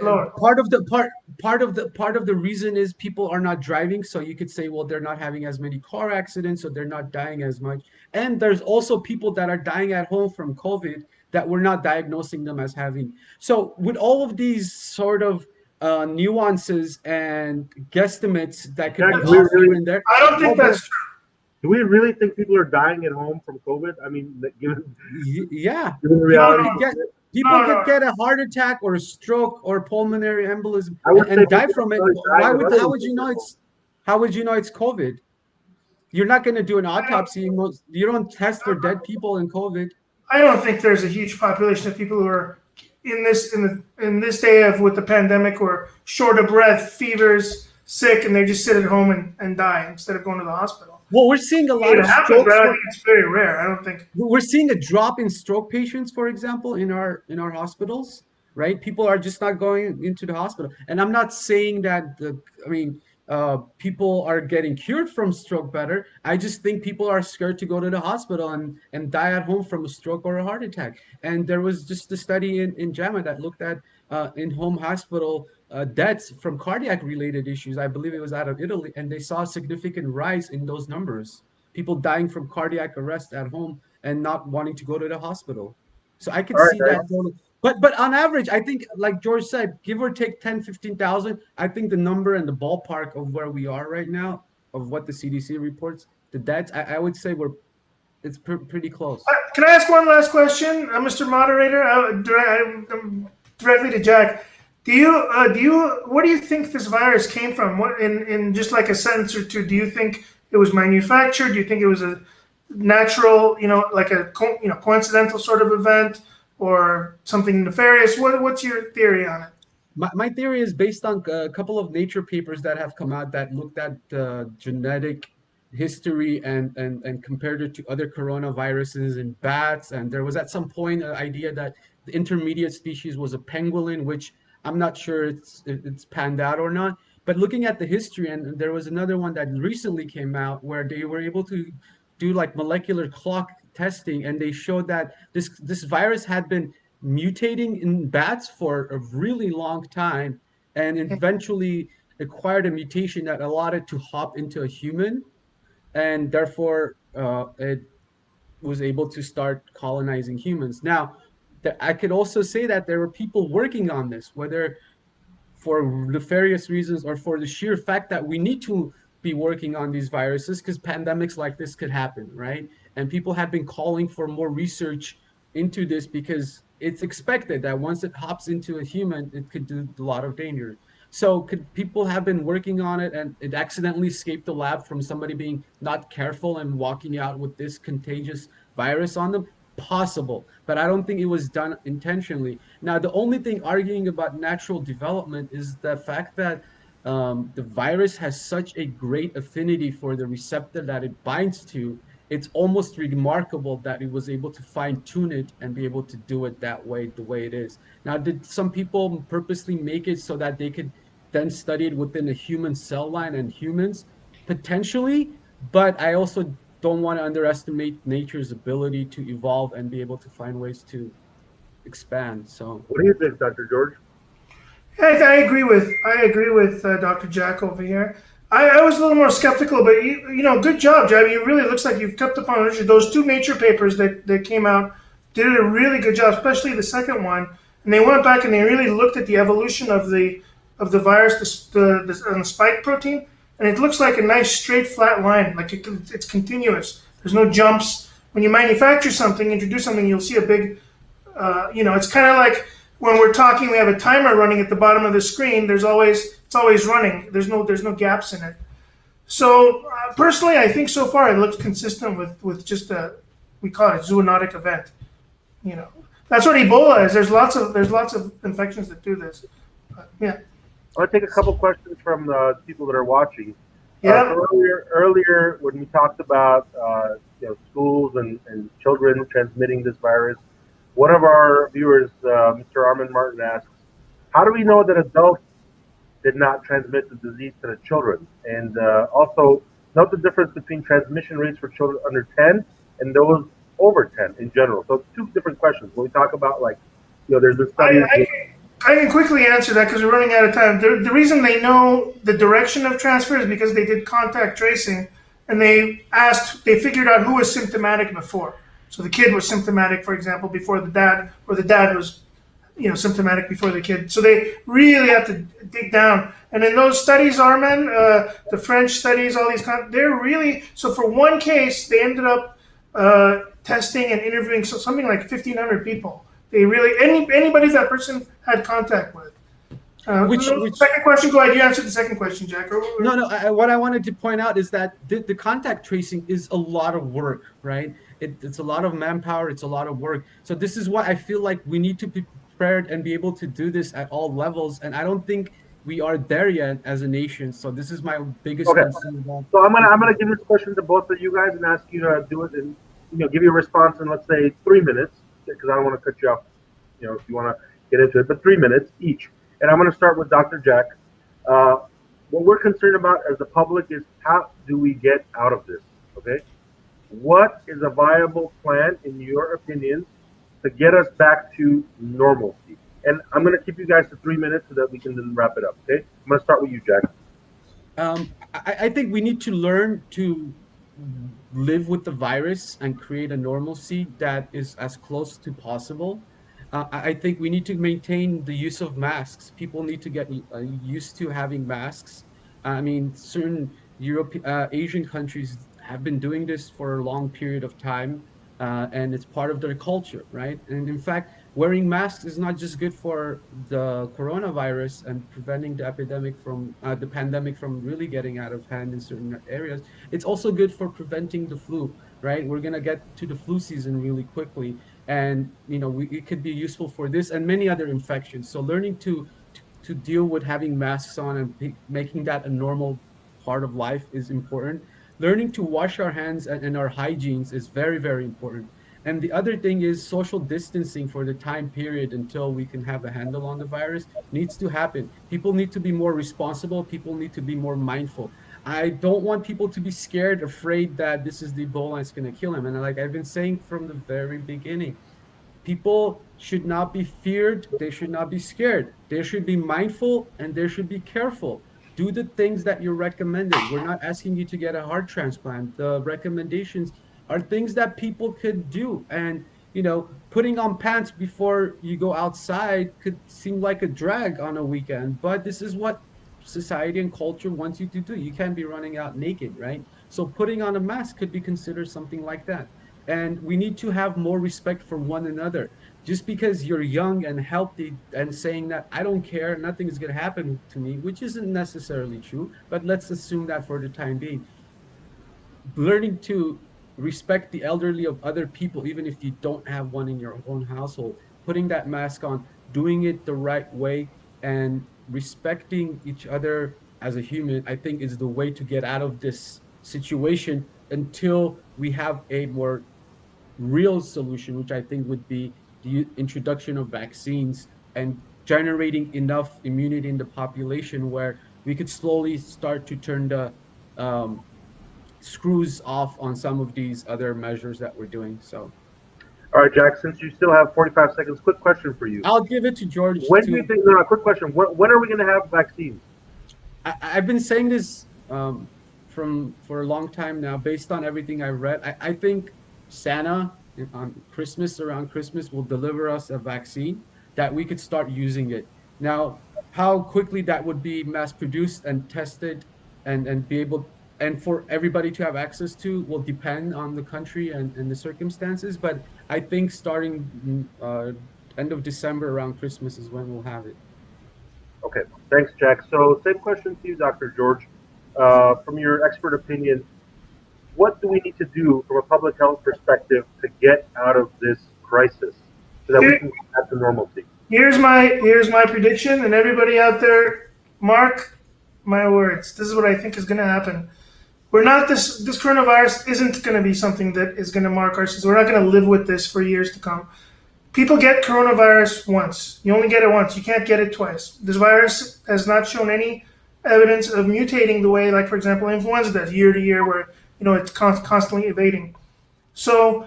Lower. part of the reason is people are not driving, so you could say, well, they're not having as many car accidents, so they're not dying as much. And there's also people that are dying at home from COVID that we're not diagnosing them as having. So with all of these sort of nuances and guesstimates that could Jack, be do we off here really and there, I don't think although that's true. do we really think people are dying at home from COVID? I mean, yeah, given the people reality, No, could get no, people no. could get a heart attack or a stroke or pulmonary embolism I would say and die people from are it. probably Why dying of would other how would you know things. it's how would you know it's COVID? You're not going to do an autopsy. You don't test for dead people in COVID. I don't think there's a huge population of people who are in this day of with the pandemic who are short of breath, fevers, sick, and they just sit at home and die instead of going to the hospital. Well, we're seeing a lot It of happens, but strokes. I think it's very rare. I don't think. We're seeing a drop in stroke patients, for example, in our hospitals, right? People are just not going into the hospital. And I'm not saying that I mean, people are getting cured from stroke better. I just think people are scared to go to the hospital and die at home from a stroke or a heart attack. And there was just a study in JAMA that looked at in-home hospital deaths from cardiac related issues. I believe it was out of Italy, and they saw a significant rise in those numbers, people dying from cardiac arrest at home and not wanting to go to the hospital. So I could All right, see that guys. totally. But on average, I think, like George said, give or take 10, 15,000, I think the number and the ballpark of where we are right now, of what the CDC reports, the deaths, I would say it's pretty close. Can I ask one last question, Mr. Moderator? Directly to Jack. Where do you think this virus came from? What in just like a sentence or two? Do you think it was manufactured? Do you think it was a natural, like a coincidental sort of event, or something nefarious? What's your theory on it? My theory is based on a couple of Nature papers that have come out that looked at genetic history and compared it to other coronaviruses in bats. And there was at some point an idea that the intermediate species was a pangolin, which I'm not sure it's panned out or not. But looking at the history, and there was another one that recently came out where they were able to do like molecular clock testing, and they showed that this virus had been mutating in bats for a really long time, and eventually acquired a mutation that allowed it to hop into a human, and therefore it was able to start colonizing humans. Now, I could also say that there were people working on this, whether for nefarious reasons or for the sheer fact that we need to be working on these viruses because pandemics like this could happen, right? And people have been calling for more research into this because it's expected that once it hops into a human, it could do a lot of danger. So could people have been working on it and it accidentally escaped the lab from somebody being not careful and walking out with this contagious virus on them? Possible, but I don't think it was done intentionally. Now, the only thing arguing about natural development is the fact that the virus has such a great affinity for the receptor that it binds to. It's almost remarkable that it was able to fine tune it and be able to do it that way, the way it is. Now, did some people purposely make it so that they could then study it within a human cell line and humans? Potentially, but I also don't want to underestimate nature's ability to evolve and be able to find ways to expand. So, What do you think, Dr. George? I agree with Dr. Jack over here. I was a little more skeptical, but good job, Jab. You really looks like you've kept upon it. Those two Nature papers that came out did a really good job, especially the second one. And they went back and they really looked at the evolution of the virus, the spike protein, and it looks like a nice straight flat line, like it's continuous. There's no jumps. When you manufacture something, introduce something, you'll see a big, it's kind of like when we're talking, we have a timer running at the bottom of the screen. It's always running. There's no gaps in it. So personally, I think so far it looks consistent with just we call it a zoonotic event. That's what Ebola is. There's lots of infections that do this. Yeah. I want to take a couple questions from the people that are watching. Yeah. Earlier, when we talked about schools and children transmitting this virus, one of our viewers, Mr. Armand Martin, asks, "How do we know that adults did not transmit the disease to the children?" And also, note the difference between transmission rates for children under 10 and those over 10 in general. So, two different questions. When we talk about there's been studies. I can quickly answer that because we're running out of time. The reason they know the direction of transfer is because they did contact tracing and they figured out who was symptomatic before. So the kid was symptomatic, for example, before the dad, or the dad was, symptomatic before the kid. So they really have to dig down. And in those studies, Armen, the French studies, all these they're really, so for one case, they ended up testing and interviewing something like 1,500 people. They really, anybody that person had contact with. Which second question? Go ahead. You answered the second question, Jack. No. What I wanted to point out is that the contact tracing is a lot of work, right? It's a lot of manpower. It's a lot of work. So this is why I feel like we need to be prepared and be able to do this at all levels. And I don't think we are there yet as a nation. So this is my biggest concern. So I'm gonna give this question to both of you guys and ask you to do it and give you a response in, let's say, 3 minutes, because I don't want to cut you off. If you want to get into it, but 3 minutes each. And I'm going to start with Dr. Jack. What we're concerned about as the public is, how do we get out of this? Okay, what is a viable plan, in your opinion, to get us back to normalcy? And I'm going to keep you guys to 3 minutes so that we can then wrap it up. Okay, I'm going to start with you, Jack. I think we need to learn to live with the virus and create a normalcy that is as close to possible. I think we need to maintain the use of masks. People need to get used to having masks. I mean, certain Asian countries have been doing this for a long period of time, and it's part of their culture, right? And in fact, wearing masks is not just good for the coronavirus and preventing the pandemic from really getting out of hand in certain areas. It's also good for preventing the flu, right? We're gonna get to the flu season really quickly, and it could be useful for this and many other infections. So learning to deal with having masks on and making that a normal part of life is important. Learning to wash our hands and our hygienes is very, very important. And the other thing is social distancing for the time period until we can have a handle on the virus needs to happen. People need to be more responsible. People need to be more mindful. I don't want people to be scared, afraid that this is the Ebola and it's going to kill him. And like I've been saying from the very beginning, people should not be feared. They should not be scared. They should be mindful and they should be careful. Do the things that you're recommended. We're not asking you to get a heart transplant. The recommendations are things that people could do. And, putting on pants before you go outside could seem like a drag on a weekend, but this is what society and culture wants you to do. You can't be running out naked, right? So putting on a mask could be considered something like that. and we need to have more respect for one another. Just because you're young and healthy and saying that I don't care, nothing is going to happen to me, which isn't necessarily true, but let's assume that for the time being. Learning to respect the elderly of other people, even if you don't have one in your own household, putting that mask on, doing it the right way, and respecting each other as a human, I think is the way to get out of this situation until we have a more real solution, which I think would be the introduction of vaccines and generating enough immunity in the population where we could slowly start to turn the um, screws off on some of these other measures that we're doing. So All right, Jack. Since you still have 45 seconds, quick question for you. I'll give it to George When do you to. think? No, quick question. When are we going to have vaccines? I've been saying this from for a long time now, based on everything I've read. I think Santa on Christmas, around Christmas, will deliver us a vaccine that we could start using it. Now, how quickly that would be mass produced and tested and be able and for everybody to have access to will depend on the country and the circumstances. But I think starting end of December around Christmas is when we'll have it. Okay, thanks, Jack. So, same question to you, Dr. George. From your expert opinion, what do we need to do from a public health perspective to get out of this crisis so that we can get back to normalcy? Here's my prediction, and everybody out there, mark my words. This is what I think is going to happen. We're not this coronavirus isn't going to be something that is going to mark our system. We're not going to live with this for years to come. People get coronavirus once. You only get it once. You can't get it twice. This virus has not shown any evidence of mutating the way, like for example, influenza does year to year, where it's constantly evading. So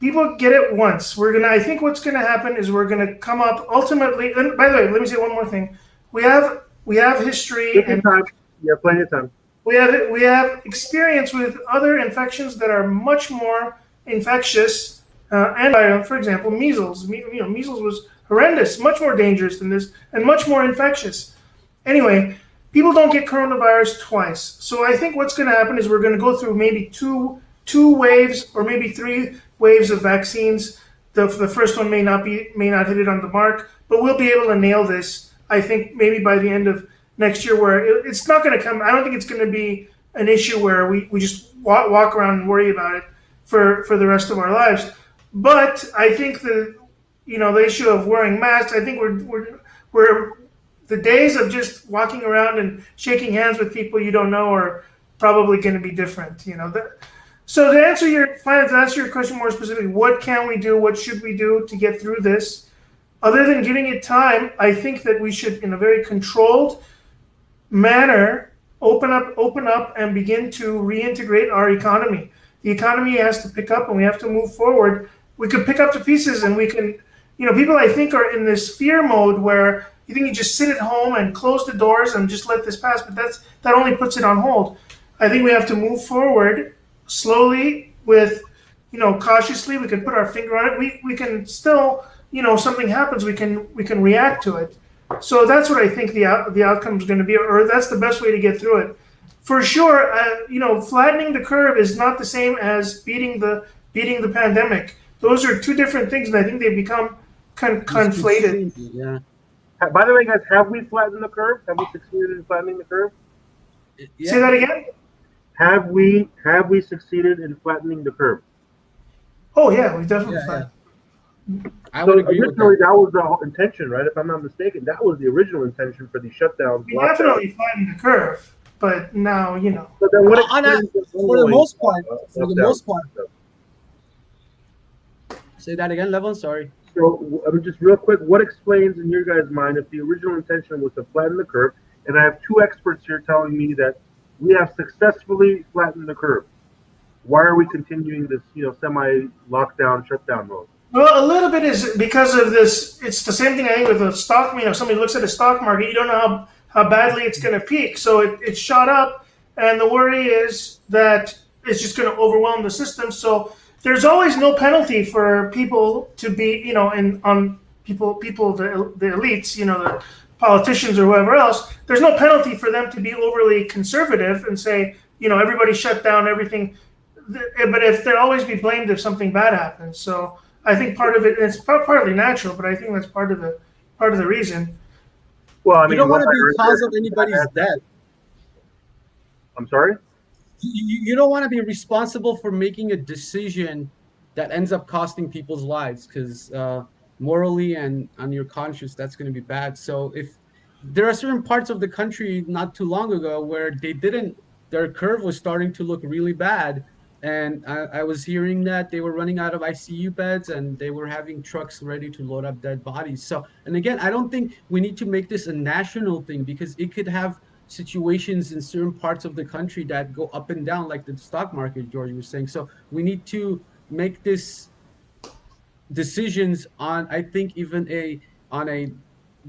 people get it once. I think what's gonna happen is we're gonna come up ultimately. And by the way, let me say one more thing. We have history and time. You have plenty of time. We have experience with other infections that are much more infectious and viral. For example, measles. Measles was horrendous, much more dangerous than this, and much more infectious. Anyway, people don't get coronavirus twice. So I think what's going to happen is we're going to go through maybe two waves or maybe 3 waves of vaccines. The first one may not hit it on the mark, but we'll be able to nail this. I think maybe by the end of next year, where it's not going to come. I don't think it's going to be an issue where we just walk around and worry about it for the rest of our lives. But I think the issue of wearing masks. I think we're the days of just walking around and shaking hands with people you don't know are probably going to be different. So to answer your question more specifically, what can we do? What should we do to get through this? Other than giving it time, I think that we should, in a very controlled manner, open up and begin to reintegrate our economy. The economy has to pick up and we have to move forward. We could pick up the pieces and we can, people I think are in this fear mode where you think you just sit at home and close the doors and just let this pass, but that only puts it on hold. I think we have to move forward slowly with, cautiously. We can put our finger on it. We can still, something happens, we can react to it. So that's what I think the outcome is going to be, or that's the best way to get through it. For sure, flattening the curve is not the same as beating the pandemic. Those are two different things, and I think they've become conflated. Yeah. By the way, guys, have we flattened the curve? Have we succeeded in flattening the curve? Yeah. Say that again? Have we succeeded in flattening the curve? Oh yeah, we definitely flattened. I would agree with originally, that. that was the whole intention, right? If I'm not mistaken, that was the original intention for the shutdown. We definitely flattened the curve, but now, But then what For the most part. Say that again, Levon. Sorry. So, just real quick, what explains in your guys' mind if the original intention was to flatten the curve, and I have 2 experts here telling me that we have successfully flattened the curve. Why are we continuing this, semi-lockdown, shutdown mode? Well, a little bit is because of this. It's the same thing I think with the stock. Somebody looks at a stock market, you don't know how badly it's going to peak. So it shot up, and the worry is that it's just going to overwhelm the system. So there's always no penalty for people to be, on people, the elites, the politicians or whoever else. There's no penalty for them to be overly conservative and say, everybody shut down everything. but if they'll always be blamed if something bad happens. So I think part of it's partly natural, but I think that's part of the reason. Well, I You mean, don't what want to I be heard cause of anybody's is, death. I'm sorry? You don't want to be responsible for making a decision that ends up costing people's lives, because morally and on your conscience, that's going to be bad. So if there are certain parts of the country not too long ago where their curve was starting to look really bad. And I was hearing that they were running out of ICU beds and they were having trucks ready to load up dead bodies. So, and again, I don't think we need to make this a national thing, because it could have situations in certain parts of the country that go up and down, like the stock market, George was saying. So we need to make this decisions on, I think, even on a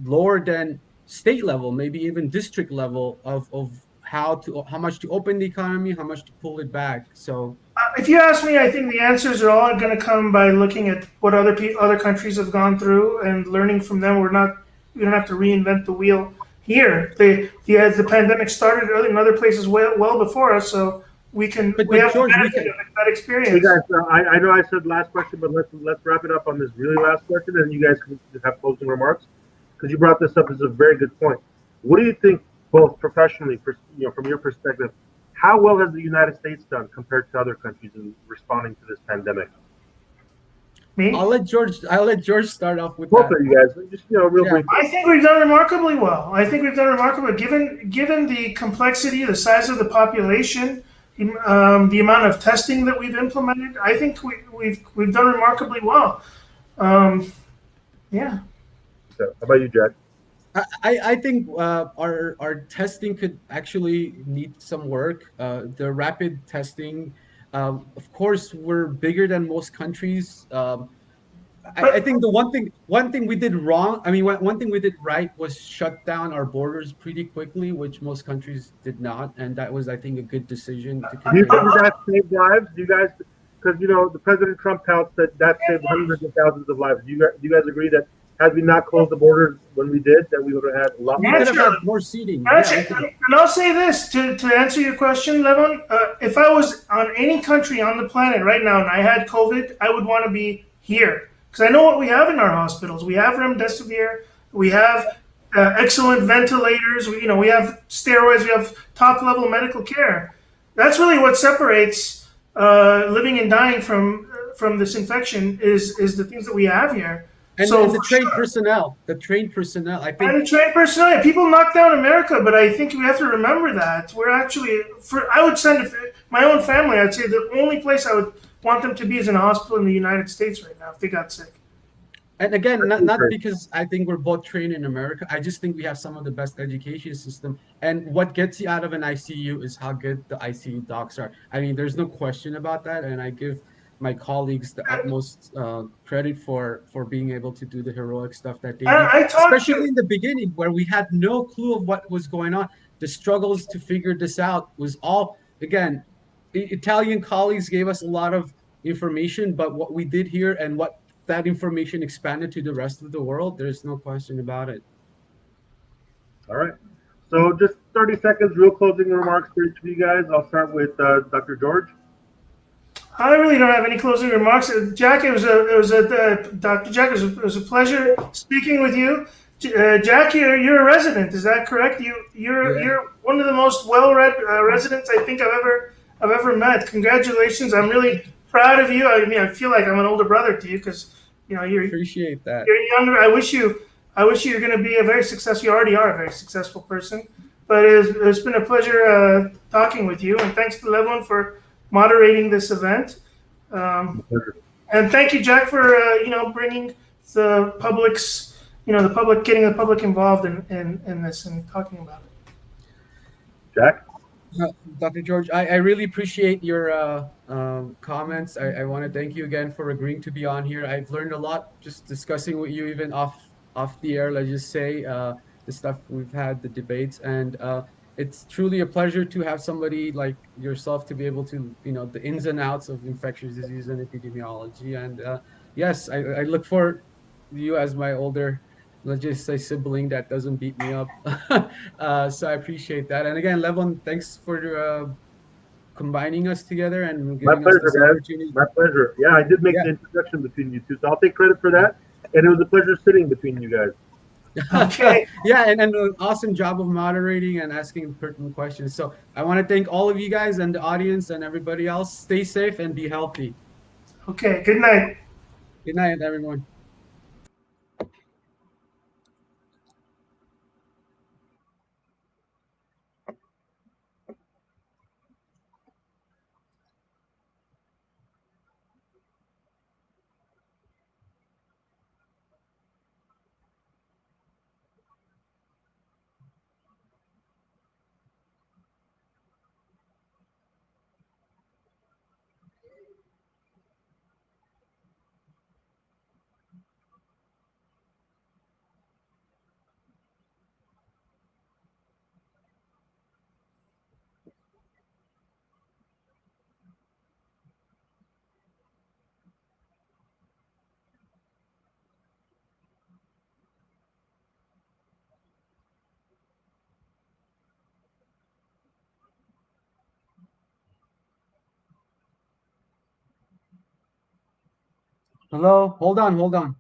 lower than state level, maybe even district level of how much to open the economy, how much to pull it back. So If you ask me, I think the answers are all going to come by looking at what other countries have gone through and learning from them. We don't have to reinvent the wheel here. The pandemic started early in other places well before us, so we but have the George, we benefit can. of that Hey experience. guys, I know I said last question, but let's wrap it up on this really last question, and you guys can have closing remarks because you brought this up as a very good point. What do you think, both professionally, from your perspective, how well has the United States done compared to other countries in responding to this pandemic? Me? I'll let George start off with Both that. of you guys, just real Yeah. briefly. I think we've done remarkably well. I think we've done remarkably given the complexity, the size of the population, the amount of testing that we've implemented. I think we've done remarkably well. Um, yeah. So, how about you, Jack? I think our testing could actually need some work. The rapid testing, of course, we're bigger than most countries. I But think the one thing we did wrong. I mean, one thing we did right was shut down our borders pretty quickly, which most countries did not, and that was, I think, a good decision to Do you contain. think that saved lives? Do you guys, because the President Trump touts that saved hundreds of thousands of lives. Do you guys agree that had we not closed the borders when we did, that we would have had a lot We more? could have had naturally, more seating. Yeah, we naturally, could have. and I'll say this to answer your question, Levon. If I was on any country on the planet right now and I had COVID, I would want to be here because I know what we have in our hospitals. We have remdesivir. We have excellent ventilators. We have steroids. We have top level medical care. That's really what separates living and dying from this infection is the things that we have here. So And the for trained sure. personnel, I think. And the trained personnel, yeah, people knock down America, but I think we have to remember that we're actually. I would send my own family. I'd say the only place I would want them to be is in a hospital in the United States right now if they got sick. And again, not because I think we're both trained in America. I just think we have some of the best education system. And what gets you out of an ICU is how good the ICU docs are. I mean, there's no question about that. And I give my colleagues the utmost credit for being able to do the heroic stuff that they do, I talked especially to. in the beginning where we had no clue of what was going on. The struggles to figure this out was all, again, Italian colleagues gave us a lot of information, but what we did here and what that information expanded to the rest of the world, there's no question about it. All right. So just 30 seconds, real closing remarks for each of you guys. I'll start with Dr. George. I really don't have any closing remarks. Jack, Dr. Jack, it was a pleasure speaking with you. Jack, you're a resident, is that correct? Yeah. You're one of the most well-read residents I think I've ever met. Congratulations! I'm really proud of you. I mean, I feel like I'm an older brother to you because Appreciate that. you're younger. I wish you're going to be a very successful. You already are a very successful person. But it's been a pleasure talking with you, and thanks to Levon for moderating this event. And thank you, Jack, for bringing the public's getting the public involved in this and talking about it. Jack? Dr. George, I really appreciate your comments. I want to thank you again for agreeing to be on here. I've learned a lot just discussing with you, even off the air. Let's just say the stuff we've had, the debates, and it's truly a pleasure to have somebody like yourself to be able to the ins and outs of infectious disease and epidemiology. And yes, I look for you as my older, let's just say, sibling that doesn't beat me up. So I appreciate that. And again, Levon, thanks for combining us together and My giving us pleasure, this man. opportunity. My pleasure. Yeah, I did make Yeah. the introduction between you two, so I'll take credit for that. And it was a pleasure sitting between you guys. Okay. Yeah, and an awesome job of moderating and asking pertinent questions. So I want to thank all of you guys and the audience and everybody else. Stay safe and be healthy. Okay. Good night. Good night, everyone. Hello, hold on, hold on.